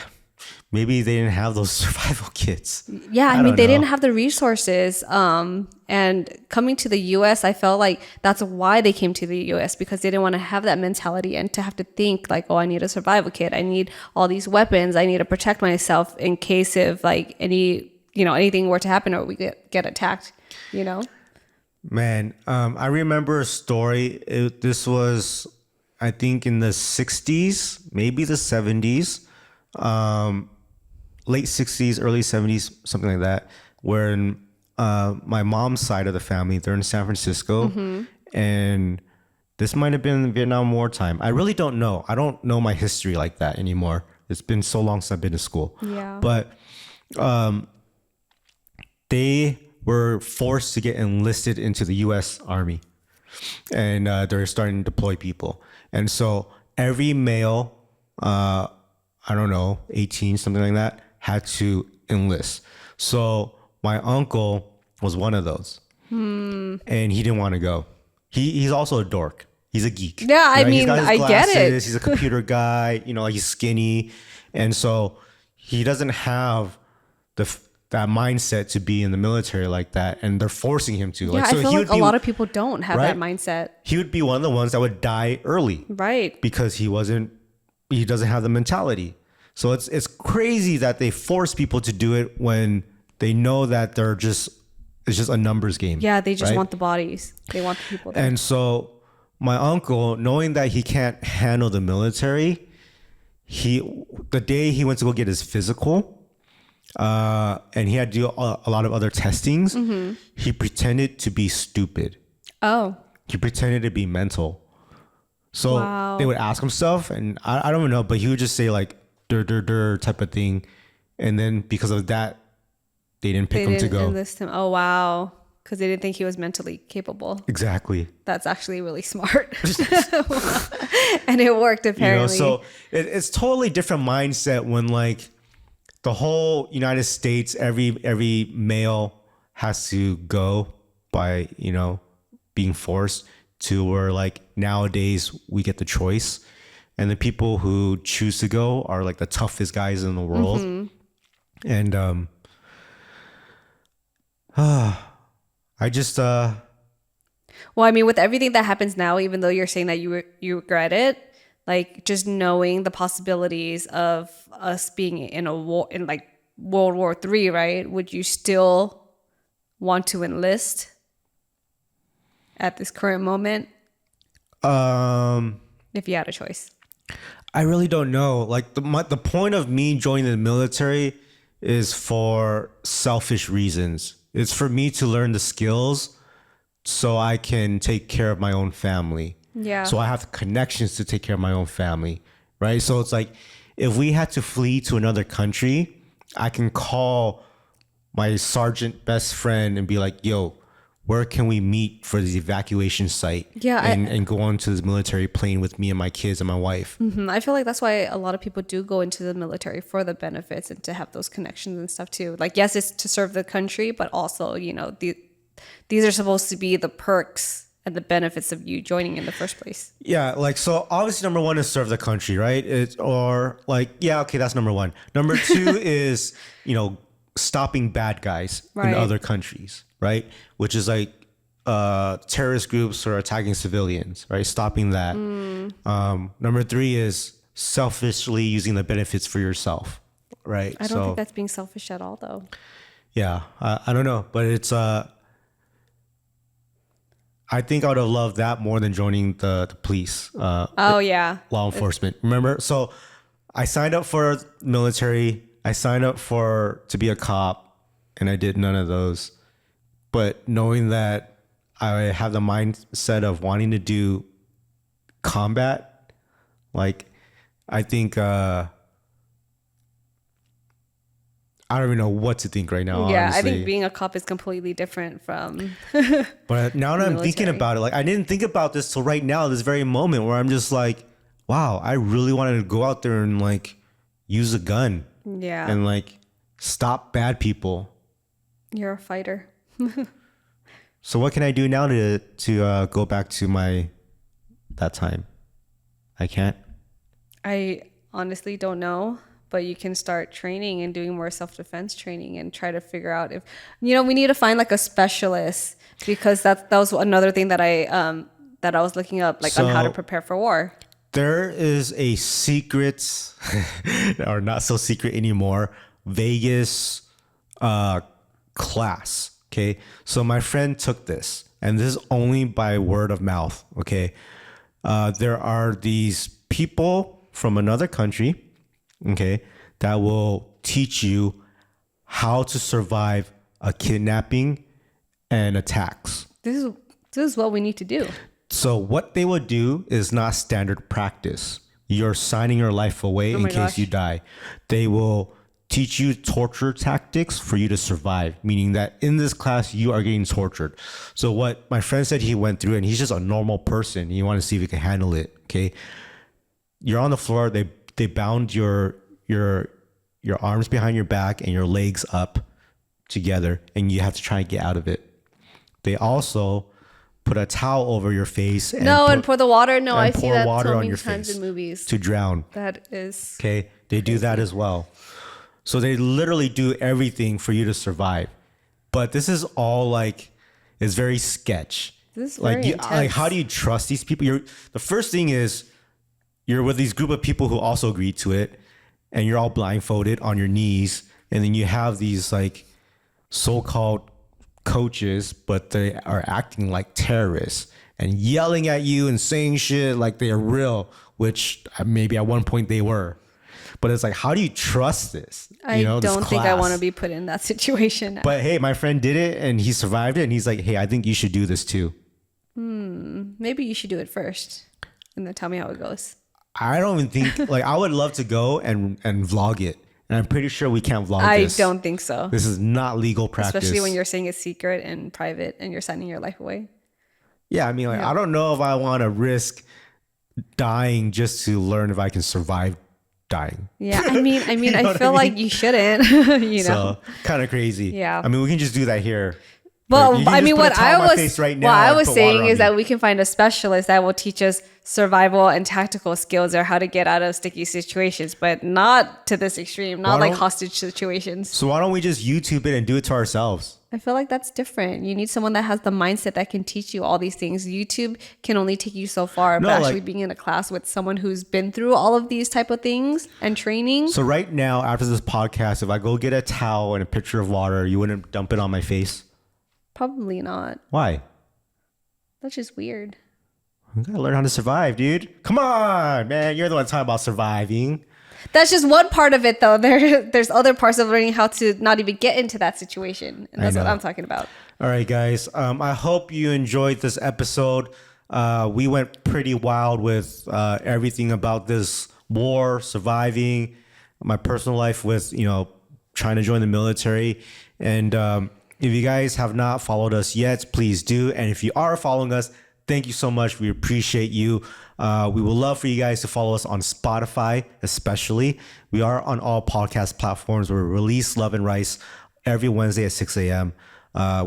Maybe they didn't have those survival kits. Yeah, I mean, don't they know. didn't have the resources. And coming to the US, I felt like that's why they came to the US, because they didn't want to have that mentality and to have to think like, oh, I need a survival kit. I need all these weapons. I need to protect myself in case of like anything were to happen or we get attacked, you know? Man, I remember a story. This was, I think, in the 60s, maybe the 70s. Late 60s, early 70s, something like that, where my mom's side of the family, they're in San Francisco. And this might have been Vietnam War time. I really don't know. I don't know my history like that anymore. It's been so long since I've been to school. Yeah. But they were forced to get enlisted into the U.S. Army. And they're starting to deploy people. And so every male, I don't know, 18, something like that, had to enlist. So my uncle was one of those. And he didn't want to go. He's also a dork. He's a geek. Yeah, I right? He's mean, got his I get it. glasses, he's a computer guy, like he's skinny. And so he doesn't have that mindset to be in the military like that. And they're forcing him to. Yeah, So I feel he like would a lot of people don't have that right? mindset. He would be one of the ones that would die early. Right. Because he doesn't have the mentality. So it's crazy that they force people to do it when they know that it's just a numbers game. Yeah, they just right? want the bodies. They want the people there. And so my uncle, knowing that he can't handle the military, the day he went to go get his physical, and he had to do a lot of other testings, he pretended to be stupid. Oh. He pretended to be mental. So Wow. they would ask him stuff, and I don't even know, but he would just say like dur type of thing, and then because of that, they didn't pick him to go. Enlist him. Oh wow, because they didn't think he was mentally capable. Exactly. That's actually really smart, and it worked apparently. So it's totally different mindset when like the whole United States, every male has to go by being forced, to where like nowadays we get the choice. And the people who choose to go are like the toughest guys in the world. And I just well, I mean, with everything that happens now, even though you're saying that you regret it, like just knowing the possibilities of us being in a war, in like World War III, right? Would you still want to enlist at this current moment if you had a choice? I really don't know. Like the point of me joining the military is for selfish reasons. It's for me to learn the skills so I can take care of my own family. Yeah. So I have the connections to take care of my own family, right? So it's like if we had to flee to another country, I can call my sergeant best friend and be like, yo, where can we meet for the evacuation site? Yeah, and go on to this military plane with me and my kids and my wife. I feel like that's why a lot of people do go into the military, for the benefits and to have those connections and stuff too. Like, yes, it's to serve the country, but also, these are supposed to be the perks and the benefits of you joining in the first place. Yeah, like, so obviously number one is serve the country, right? That's number one. Number two is, stopping bad guys in Right. other countries, right? Which is like terrorist groups who are attacking civilians, right? Stopping that. Number three is selfishly using the benefits for yourself, right? I don't think that's being selfish at all, though. Yeah, I don't know, but it's I think I would have loved that more than joining the police. Yeah. Law enforcement. Remember? So I signed up for military. I signed up to be a cop, and I did none of those. But knowing that I have the mindset of wanting to do combat, like, I think I don't even know what to think right now. Yeah, honestly. I think being a cop is completely different from. But now that I'm thinking military. about it, like, I didn't think about this till right now, this very moment, where I'm just like, wow, I really wanted to go out there and like use a gun Yeah. and like stop bad people. You're a fighter. So what can I do now to go back to that time? I can't. I honestly don't know, but you can start training and doing more self-defense training and try to figure out if, we need to find like a specialist, because that was another thing that I was looking up, like on how to prepare for war. There is a secret, or not so secret anymore, Vegas class. Okay. So my friend took this, and this is only by word of mouth. Okay. There are these people from another country, okay, that will teach you how to survive a kidnapping and attacks. This is what we need to do. So what they will do is not standard practice. You're signing your life away in case you die. They will teach you torture tactics for you to survive, meaning that in this class, you are getting tortured. So what my friend said he went through, and he's just a normal person. You want to see if he can handle it, okay? You're on the floor. They bound your arms behind your back and your legs up together, and you have to try and get out of it. They also put a towel over your face. And pour the water. No, I see that water so on many your times face in movies. to drown. That is okay. They do that as well. So they literally do everything for you to survive. But this is all it's very sketch. This is very intense. Like, how do you trust these people? The first thing is you're with these group of people who also agreed to it, and you're all blindfolded on your knees, and then you have these so-called coaches, but they are acting like terrorists and yelling at you and saying shit like they are real, which maybe at one point they were. But it's like, how do you trust this? I don't think I want to be put in that situation. But hey, my friend did it and he survived it, and he's like, hey, I think you should do this too. Maybe you should do it first and then tell me how it goes. I don't even think I would love to go and vlog it. And I'm pretty sure we can't vlog this. I don't think so. This is not legal practice. Especially when you're saying it's secret and private and you're signing your life away. Yeah, I mean, I don't know if I want to risk dying just to learn if I can survive dying. Yeah, I mean, I feel like you shouldn't, So, kind of crazy. Yeah. I mean, we can just do that here. Well, I mean, what I was saying is that we can find a specialist that will teach us survival and tactical skills or how to get out of sticky situations, but not to this extreme, not like hostage situations. So why don't we just YouTube it and do it to ourselves? I feel like that's different. You need someone that has the mindset that can teach you all these things. YouTube can only take you so far, but actually being in a class with someone who's been through all of these type of things and training. So right now, after this podcast, if I go get a towel and a pitcher of water, you wouldn't dump it on my face? Probably not. Why? That's just weird. You gotta learn how to survive, dude. Come on, man. You're the one talking about surviving. That's just one part of it, though. There's other parts of learning how to not even get into that situation. And that's what I'm talking about. All right, guys. I hope you enjoyed this episode. We went pretty wild with everything about this war, surviving, my personal life with, trying to join the military. And if you guys have not followed us yet, please do. And if you are following us, thank you so much. We appreciate you. We would love for you guys to follow us on Spotify, especially. We are on all podcast platforms. We release Love and Rice every Wednesday at 6 a.m.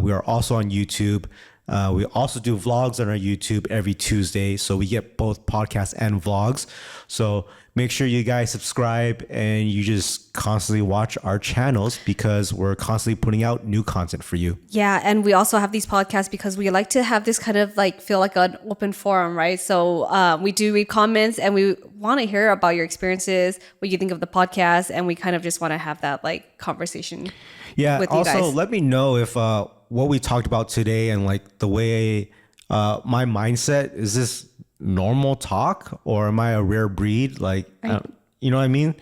We are also on YouTube. We also do vlogs on our YouTube every Tuesday. So we get both podcasts and vlogs. So make sure you guys subscribe and you just constantly watch our channels because we're constantly putting out new content for you. Yeah. And we also have these podcasts because we like to have this kind of feel like an open forum, right? So we do read comments and we want to hear about your experiences, what you think of the podcast. And we kind of just want to have that conversation with you guys. Also, let me know if what we talked about today and the way my mindset, is this normal talk or am I a rare breed? You know what I mean?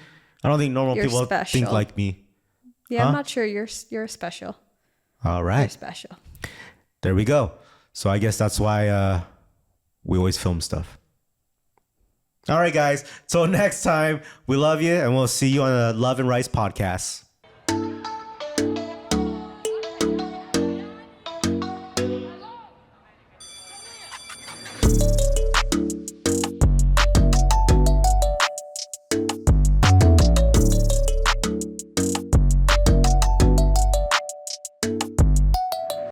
I don't think normal people think like me. Yeah, I'm not sure. You're special. All right. You're special. There we go. So I guess that's why we always film stuff. All right, guys. Till next time, we love you and we'll see you on the Love and Rice podcast.